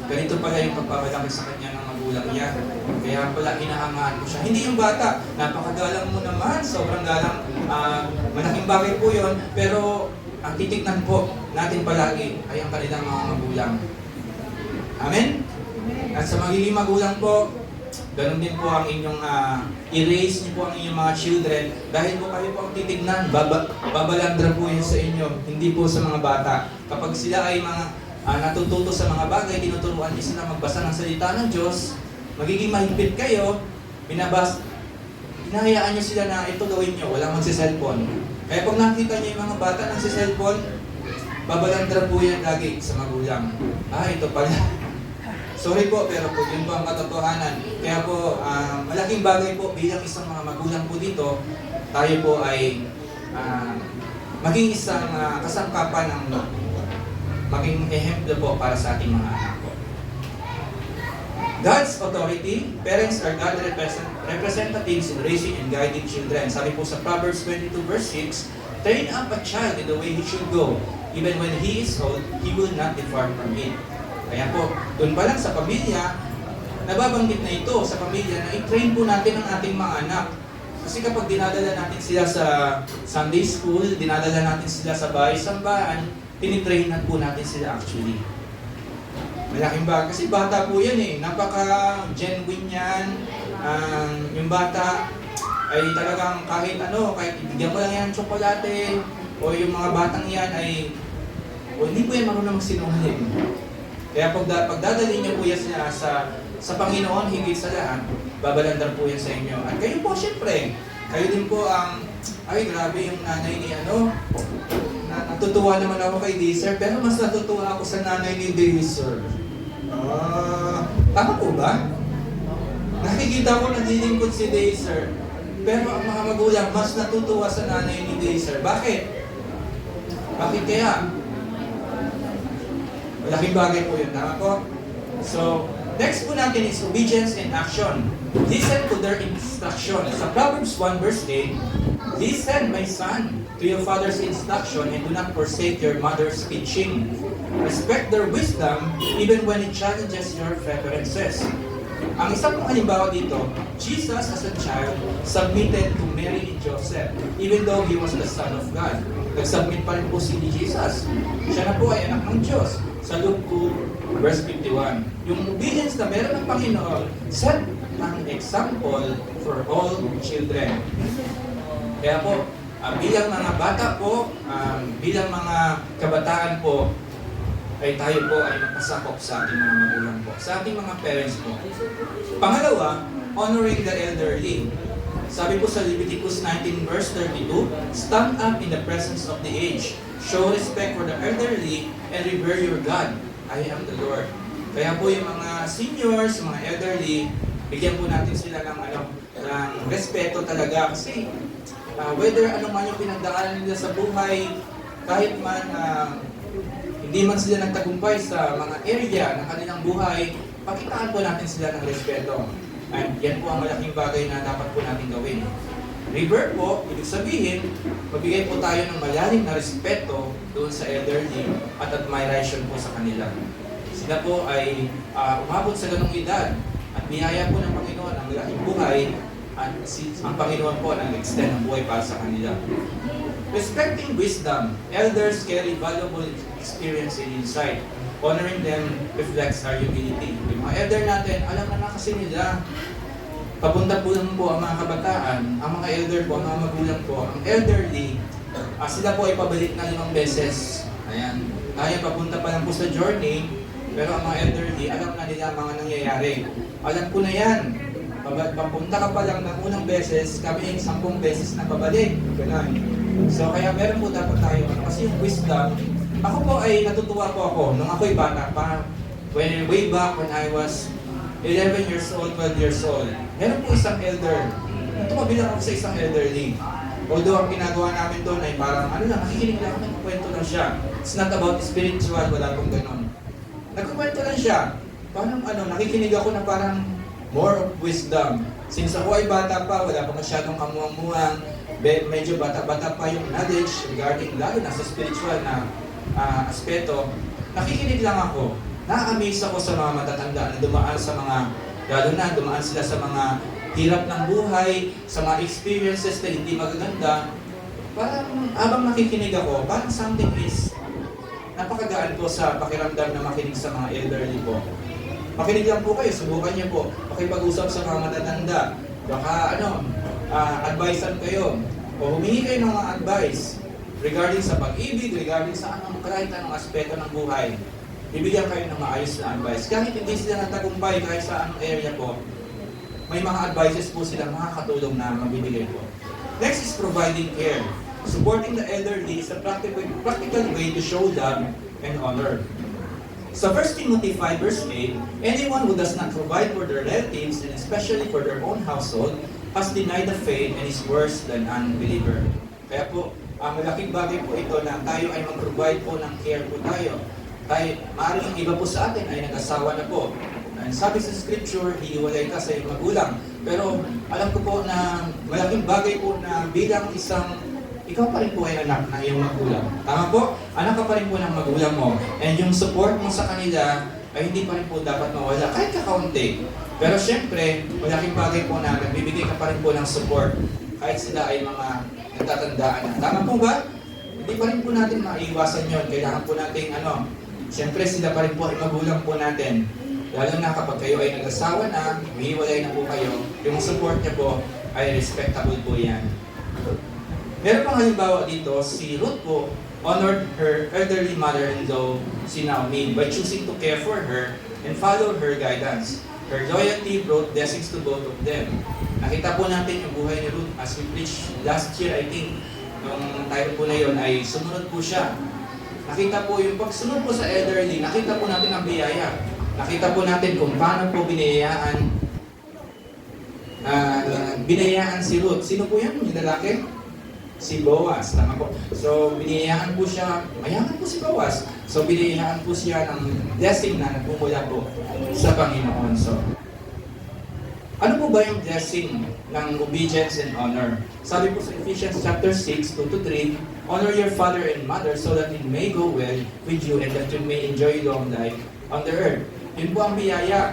Ganito pala yung pagpapalaki sa kanya ng magulang niya. Kaya pala hinahangaan ko siya. Hindi yung bata. Napakagalang mo naman. Sobrang galang. Malaking bagay po yun. Pero ang titignan po natin palagi ay ang kanilang mga magulang. Amen? At sa magiging magulang po, ganun din po ang inyong i-raise niyo po ang inyong mga children dahil po kayo po ang titignan. Babalandra po yun sa inyo, hindi po sa mga bata. Kapag sila ay mga natututo sa mga bagay, tinuturuan niyo sila magbasa ng salita ng Diyos, magiging mahigpit kayo, hinahayaan niyo sila na ito gawin niyo, walang magsi-cellphone. Kaya pag nakita niyo yung mga bata nagsi-cellphone, babalandra po yan lagi sa magulang. Ito pala. Sorry po, pero po yun po ang katotohanan. Kaya po, malaking bagay po bilang isang mga magulang po dito, tayo po ay maging isang kasangkapan ng maging ehemplo po para sa ating mga anak po. God's authority, parents are God's representatives in raising and guiding children. Sabi po sa Proverbs 22 verse 6, train up a child in the way he should go. Even when he is old, he will not depart from it. Kaya po, doon pa lang sa pamilya, nababanggit na ito sa pamilya na i-train po natin ang ating mga anak. Kasi kapag dinadala natin sila sa Sunday school, dinadala natin sila sa bahay-sambahan, tinitrain po natin sila actually. Malaking bagay. Kasi bata po yan napaka-genuine yan. Yung bata ay talagang kahit ibigyan ko lang yan ng tsokolate, o yung mga batang yan ay, hindi po yan marunong magsinungaling. Kaya pagdadalhin niyo po yan sa Panginoon, higit sa lahat, babalandar po yan sa inyo. At kayo po, syempre, kayo din po grabe yung nanay ni natutuwa naman ako kay Dazer, pero mas natutuwa ako sa nanay ni Dazer. Tama po ba? Nakikita ko naglilingkod si Dazer, pero ang mga magulang mas natutuwa sa nanay ni Dazer. Bakit? Bakit kaya? Malaking bagay po yun, tama po? So, next po natin is obedience and action. Listen to their instruction. Sa Proverbs 1 verse 8, listen, my son, to your father's instruction and do not forsake your mother's teaching. Respect their wisdom even when it challenges your preferences. Ang isang pong halimbawa dito, Jesus as a child submitted to Mary and Joseph even though he was the Son of God. Nag-submit pa rin po si Jesus. Siya na po ay anak ng Diyos. Sa Luke 2, verse 51. Yung obedience na meron ng Panginoon, set ang example for all children. Kaya po, bilang mga bata po, bilang mga kabataan po, ay tayo po ay magpasakop sa ating mga magulang po, sa ating mga parents po. Pangalawa, honoring the elderly. Sabi po sa Leviticus 19 verse 32, stand up in the presence of the aged. Show respect for the elderly and revere your God. I am the Lord. Kaya po yung mga seniors, mga elderly, bigyan po natin sila ng respeto talaga. Kasi whether ano man yung pinagdaanan nila sa buhay, kahit man hindi man sila nagtagumpay sa mga area ng kanilang buhay, pakitaan po natin sila ng respeto. And yan po ang malaking bagay na dapat po natin gawin. Revere po, ibig sabihin, magbigay po tayo ng malalim na respeto doon sa elderly at admiration po sa kanila. Sila po ay umabot sa ganong edad at biyaya po ng Panginoon ang malaking buhay at ang Panginoon po nag-extend ang buhay para sa kanila. Respecting wisdom, elders carry valuable experience and insight. Honoring them reflects our humility. Yung mga elder natin, alam na kasi nila. Papunta po lang po ang mga kabataan, ang mga elder po, ang mga magulang po, ang elderly, sila po ay pabalik na 5 beses. Ayan. Tayo papunta pa lang po sa journey, pero ang mga elderly, alam na nila ang mga nangyayari. Alam ko na yan. Papunta ka pa lang ng unang beses, kami yung 10 beses na pabalik. Ganun. So kaya meron po dapat tayo, kasi yung wisdom, ako po ay natutuwa po ako nung ako'y bata pa, way back when I was 11 years old, 12 years old. Meron po isang elder. Tumabilang ako sa isang elderly. Although ang ginagawa namin doon ay parang, nakikinig lang ako, nagkukwento lang siya. It's not about spiritual, wala pong ganon. Nagkukwento lang siya. Parang nakikinig ako na parang more of wisdom. Since ako ay bata pa, wala pa masyadong kamuang-muang, medyo bata-bata pa yung knowledge regarding lalo na sa spiritual na aspeto, nakikinig lang ako. Na-amaze ako sa mga matatanda na dumaan sa mga, lalo na dumaan sila sa mga hirap ng buhay, sa mga experiences na hindi magaganda. Parang habang nakikinig ako, parang something is napakagaan po sa pakiramdam na makinig sa mga elderly po. Makinig lang po kayo, subukan niyo po. Makipag-usap sa mga matatanda. Baka advisean kayo. O humingi kayo ng mga advice regarding sa pag-ibig, regarding sa kahit anong aspeto ng buhay. Ibigyan kayo ng maayos na advice. Kahit hindi sila nagtagumpay kahit sa anong area po, may mga advices po sila makakatulong na mabibigay po. Next is providing care. Supporting the elderly is a practical way to show love and honor. Sa 1 Timothy 5 verse 8, anyone who does not provide for their relatives and especially for their own household has denied the faith and is worse than unbeliever. Kaya po, malaking bagay po ito na tayo ay mag-provide po ng care po tayo. Maaaring ang iba po sa atin ay nag-asawa na po. And sabi sa scripture, hihiwalay ka sa iyong magulang. Pero alam ko po na malaking bagay po na bilang ikaw pa rin po ay anak ng iyong magulang. Tama po? Anak ka pa rin po ng magulang mo. And yung support mo sa kanila ay hindi pa rin po dapat mawala. Kahit kakaunti. Pero syempre, malaking bagay po na nagbibigay ka pa rin po ng support. Kahit sila ay mga nagtatandaan na. Tama po ba? Hindi pa rin po natin maiiwasan yun. Kailangan po natin syempre sila pa rin po ay magulang po natin. Lalo na kapag kayo ay nag-asawa na, humiwalay na po kayo, yung support niya po ay respectable po yan. Meron pang halimbawa dito, si Ruth po honored her elderly mother-in-law, si Naomi, by choosing to care for her and follow her guidance. Her loyalty brought blessings to both of them. Nakita po natin yung buhay ni Ruth as we preached last year, I think, nung time po na yun ay sumunod po siya. Nakita po yung pagsunod po sa elderly, nakita po natin ang biyaya. Nakita po natin kung paano po binayaan si Ruth. Sino po yan? Yung lalaki? Si Boaz. Tama po. So, binayaan po siya, mayaman po si Boaz. So, binayaan po siya ng blessing na nagmumula po sa Panginoon. So, ano po ba yung blessing ng obedience and honor? Sabi po sa Ephesians chapter 6, 2-3, honor your father and mother so that it may go well with you and that you may enjoy long life on the earth. Yun po ang biyaya.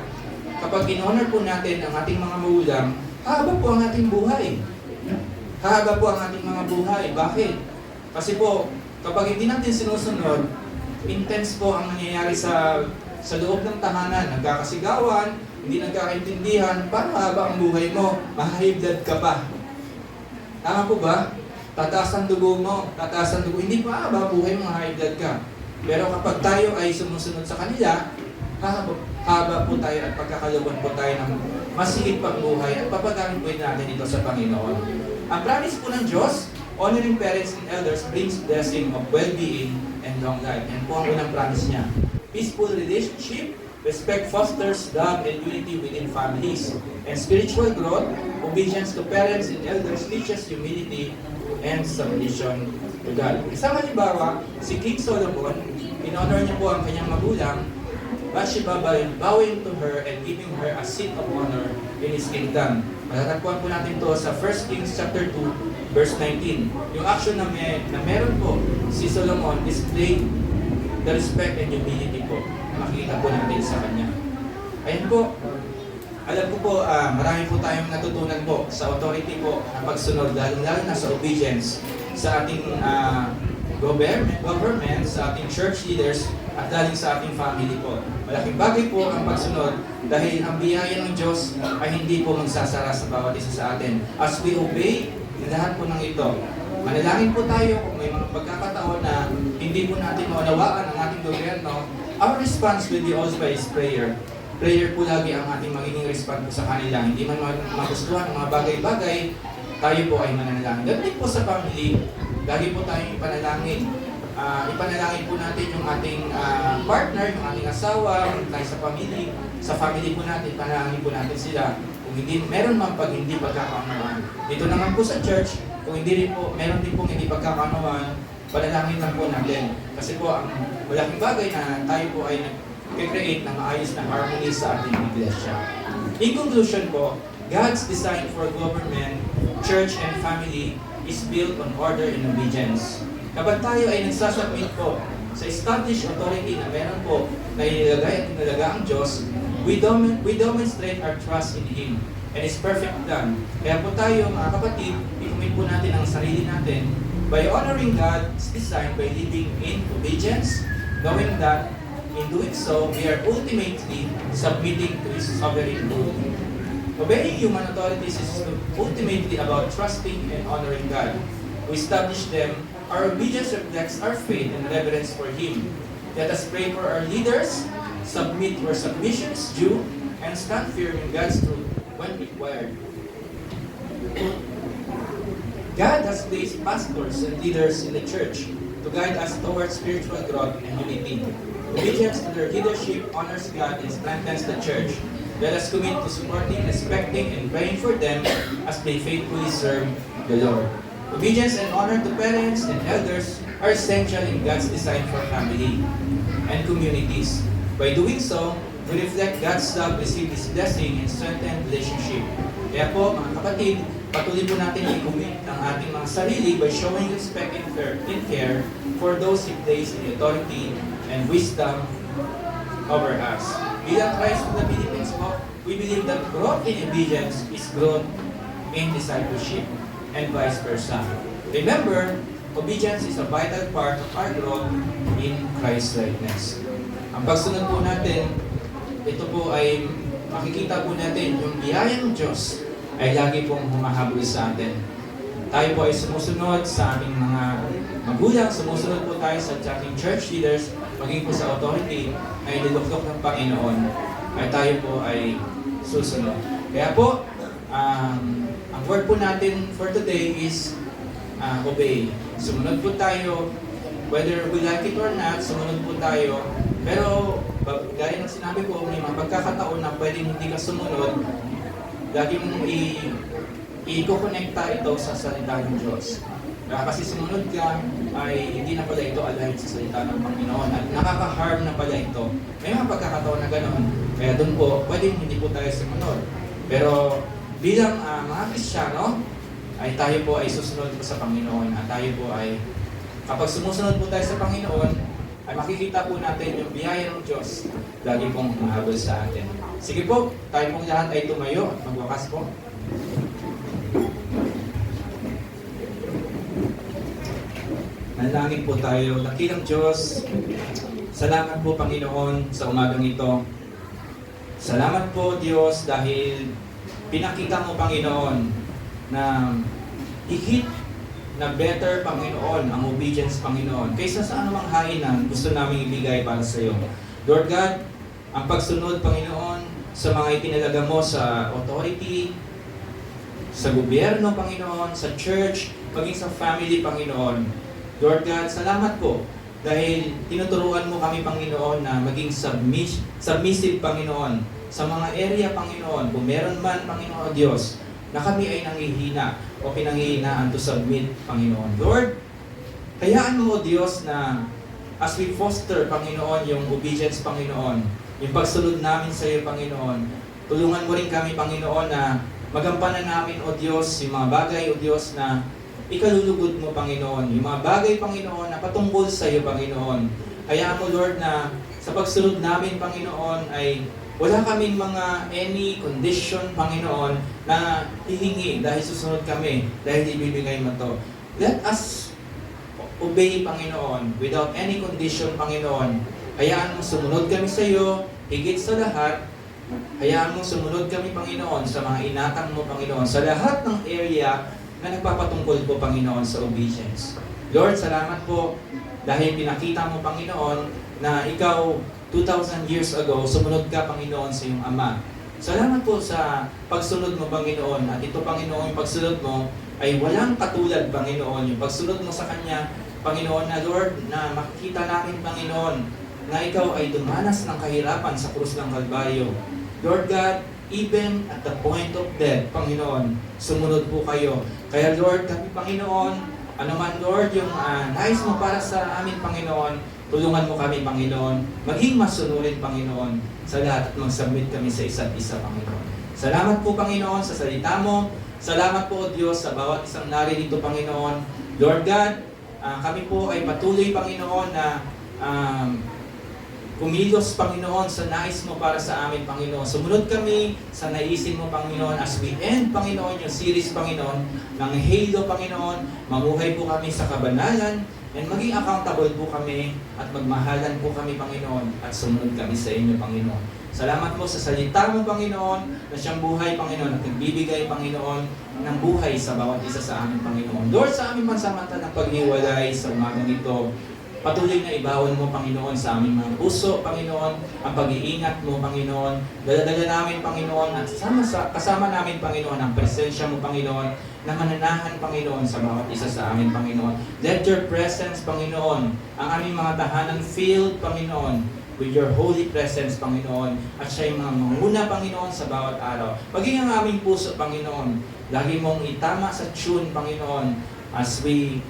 Kapag in-honor po natin ang ating mga magulang, haba po ang ating buhay. Haba po ang ating mga buhay. Bakit? Kasi po, kapag hindi natin sinusunod, intense po ang nangyayari sa loob ng tahanan. Nagkakasigawan, hindi nagkakaintindihan, paano haba ang buhay mo? Mahigh blood ka pa. Tama po ba? Tataas ang dugo mo, tataas ang dugo. Hindi pa haba buhay mo, high blood ka. Pero kapag tayo ay sumusunod sa kanila, haba po tayo at pagkakaluban po tayo ng mas higit pang buhay at papagamit po natin ito sa Panginoon. Ang promise po ng Diyos, honoring parents and elders brings blessing of well-being and long life. Yan po ang unang promise niya. Peaceful relationship, respect fosters love and unity within families. And spiritual growth, obedience to parents and elders teaches humility and submission to God. Isang halimbawa, si King Solomon, in-honor niya po ang kanyang magulang, Bathsheba bowing to her and giving her a seat of honor in his kingdom. Matatagpuan po natin to sa 1 Kings chapter 2, verse 19. Yung action na meron po si Solomon displayed the respect and humility po. Makikita po natin sa kanya. Ayun po, alam ko po, marami po tayong natutunan po sa authority po na pagsunod, lalo na sa obedience sa ating government, sa ating church leaders, at galing sa ating family po. Malaking bagay po ang pagsunod dahil ang biyaya ng Diyos ay hindi po magsasara sa bawat isa sa atin. As we obey lahat po ng ito, manalangin po tayo kung may mga pagkakataon na hindi po natin maunawaan ang ating gobyerno. Our response will be always prayer. Prayer po lagi ang ating magiging response po sa kanila. Hindi man magustuhan ang mga bagay-bagay, tayo po ay mananalangin. Ganun po sa family, lagi po tayong ipanalangin. Ipanalangin po natin yung ating partner, yung ating asawa, tayo sa family po natin, panalangin po natin sila. Kung hindi, meron man pag hindi pagkakaunawaan. Dito naman po sa church, kung hindi rin po, meron din pong hindi pagkakaunawaan, panalangin lang po natin. Kasi po, ang malaking bagay na tayo po ay nag-create ng maayos na harmony sa ating iglesia. In conclusion po, God's design for government, church, and family is built on order and obedience. Kapag tayo ay nagsasubmit po sa established authority na meron po na inilagay at inalaga ang Diyos, we demonstrate our trust in Him and His perfect plan. Kaya po tayo, mga kapatid, i-commit po natin ang sarili natin by honoring God's design by living in obedience, knowing that in doing so, we are ultimately submitting to His sovereign rule. Obeying human authorities is ultimately about trusting and honoring God. We establish them. Our obedience reflects our faith and reverence for Him. Let us pray for our leaders, submit where submission is due, and stand firm in God's truth when required. God has placed pastors and leaders in the church to guide us towards spiritual growth and unity. Obedience to their leadership honors God and strengthens the church. Let us commit to supporting, respecting, and praying for them as they faithfully serve the Lord. Obedience and honor to parents and elders are essential in God's design for family and communities. By doing so, we reflect God's love, receive His blessing, and strengthen relationship. Kaya po, mga kapatid, patuloy po natin i-commit ang ating mga sarili by showing respect and care for those He placed in authority and wisdom over us. Bilang Christ of the Philippines po, we believe that growth in obedience is growth in discipleship and vice versa. Remember, obedience is a vital part of our growth in Christ-likeness. Ang pagsunod po natin, ito po ay makikita po natin yung biyaya ng Diyos ay lagi pong humahabol sa atin. Tayo po ay sumusunod sa aming mga magulang, sumusunod po tayo sa ating church leaders, maging po sa authority na iniluklok ng Panginoon, ay tayo po ay susunod. Kaya po, ang word po natin for today is obey. Sumunod po tayo, whether we like it or not, sumunod po tayo. Pero, gaya ng sinabi ko, may mga pagkakataon na pwedeng hindi ka sumunod, lagi mong i-connecta ito sa salita ng Diyos. Kasi sumunod ka, ay hindi na pala ito aligned sa salita ng Panginoon at nakaka-harm na pala ito. May mga pagkakataon na ganoon, kaya doon po, pwedeng hindi po tayo sumunod. Pero, bilang mga Kristiyano, ay tayo po ay susunod po sa Panginoon at tayo po ay, kapag sumusunod po tayo sa Panginoon, ay makikita po natin yung biyaya ng Diyos lagi pong mahabol sa atin. Sige po, tayo pong lahat ay tumayo at magwakas po. Manalangin po tayo. Dakilang Diyos, salamat po Panginoon sa umagang ito. Salamat po Diyos dahil pinakita mo Panginoon na higit na better Panginoon ang obedience Panginoon kaysa sa anumang hainan gusto namin ibigay para sa iyo. Lord God, ang pagsunod Panginoon sa mga itinalaga mo sa authority, sa gobyerno Panginoon, sa church, maging sa family Panginoon. Lord God, salamat po dahil tinuturuan mo kami Panginoon na maging submissive Panginoon sa mga area Panginoon. Kung meron man Panginoon Diyos na kami ay nangihina o pinanghihinaan to submit Panginoon. Lord, hayaan mo Diyos na as we foster Panginoon yung obedience Panginoon, yung pagsunod namin sa iyo Panginoon, tulungan mo rin kami Panginoon na magampanan namin, O Diyos, yung mga bagay, O Diyos, na ikalulugod mo, Panginoon. Yung mga bagay, Panginoon, na patungkol sa iyo, Panginoon. Hayaan mo, Lord, na sa pagsunod namin, Panginoon, ay wala kaming mga any condition, Panginoon, na hihingi dahil susunod kami, dahil ibibigay mo to. Let us obey, Panginoon, without any condition, Panginoon. Hayaan mo sumunod kami sa iyo, higit sa lahat. Hayaan mo sumunod kami, Panginoon, sa mga inatang mo, Panginoon, sa lahat ng area na nagpapatungkol po, Panginoon, sa obedience. Lord, salamat po dahil pinakita mo, Panginoon, na ikaw 2,000 years ago, sumunod ka, Panginoon, sa iyong Ama. Salamat po sa pagsunod mo, Panginoon. At ito, Panginoon, yung pagsunod mo ay walang katulad, Panginoon. Yung pagsunod mo sa Kanya, Panginoon, na Lord, na makikita namin, Panginoon, na ikaw ay dumanas ng kahirapan sa krus ng Kalbaryo. Lord God, even at the point of death, Panginoon, sumunod po kayo. Kaya Lord, kami, Panginoon, ano man, Lord, yung nais mo para sa amin, Panginoon, tulungan mo kami, Panginoon, maging masunurin, Panginoon, sa lahat at mag-submit kami sa isa't isa, Panginoon. Salamat po, Panginoon, sa salita mo. Salamat po, O Diyos, sa bawat isang naririto, Panginoon. Lord God, kami po ay patuloy, Panginoon, na kumilos, Panginoon, sa nais mo para sa amin, Panginoon. Sumunod kami sa naisin mo, Panginoon, as we end, Panginoon, yung series, Panginoon, ng Halo, Panginoon. Mamuhay po kami sa kabanalan, and maging accountable po kami, at magmahalan po kami, Panginoon, at sumunod kami sa inyo, Panginoon. Salamat po sa salita mo, Panginoon, na siyang buhay, Panginoon, at nagbibigay, Panginoon, ng buhay sa bawat isa sa amin, Panginoon. Lord, sa aming pansamantalang paghiwalay sa umagang ito, patuloy na ibawan mo, Panginoon, sa aming mga puso, Panginoon, ang pag-iingat mo, Panginoon. Dala-dala namin, Panginoon, at kasama namin, Panginoon, ang presensya mo, Panginoon, na mananahan, Panginoon, sa bawat isa sa amin, Panginoon. Let your presence, Panginoon, ang aming mga tahanan filled, Panginoon, with your holy presence, Panginoon, at siya yung mga manguna, Panginoon, sa bawat araw. Maging ang aming puso, Panginoon, lagi mong itama sa tune, Panginoon, as we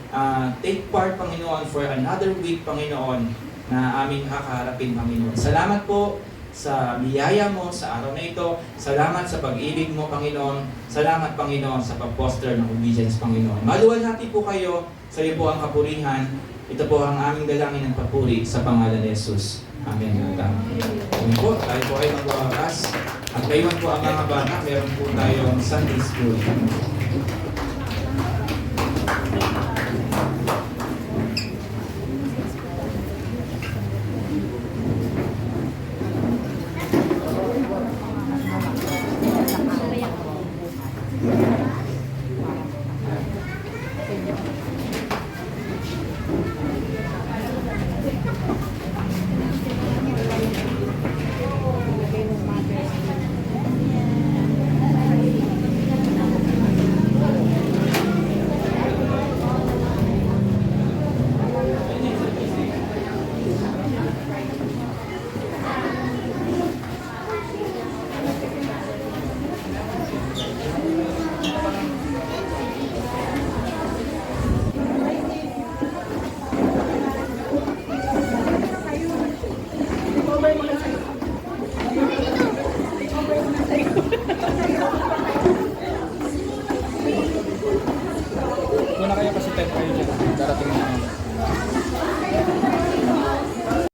take part, Panginoon, for another week, Panginoon, na aming kakaharapin, Panginoon. Salamat po sa biyaya mo sa araw na ito. Salamat sa pag-ibig mo, Panginoon. Salamat, Panginoon, sa pag-foster ng obedience, Panginoon. Maluwalhati po kayo. Sa iyo po ang kapurihan. Ito po ang aming dalangin ng papuri sa pangalan ni Jesus. Amen. Amen po. Tayo po ay magwawakas. At kayuan po ang mga bata. Meron po tayong Sunday School. Muna kaya kasi tayo dyan. Darating na.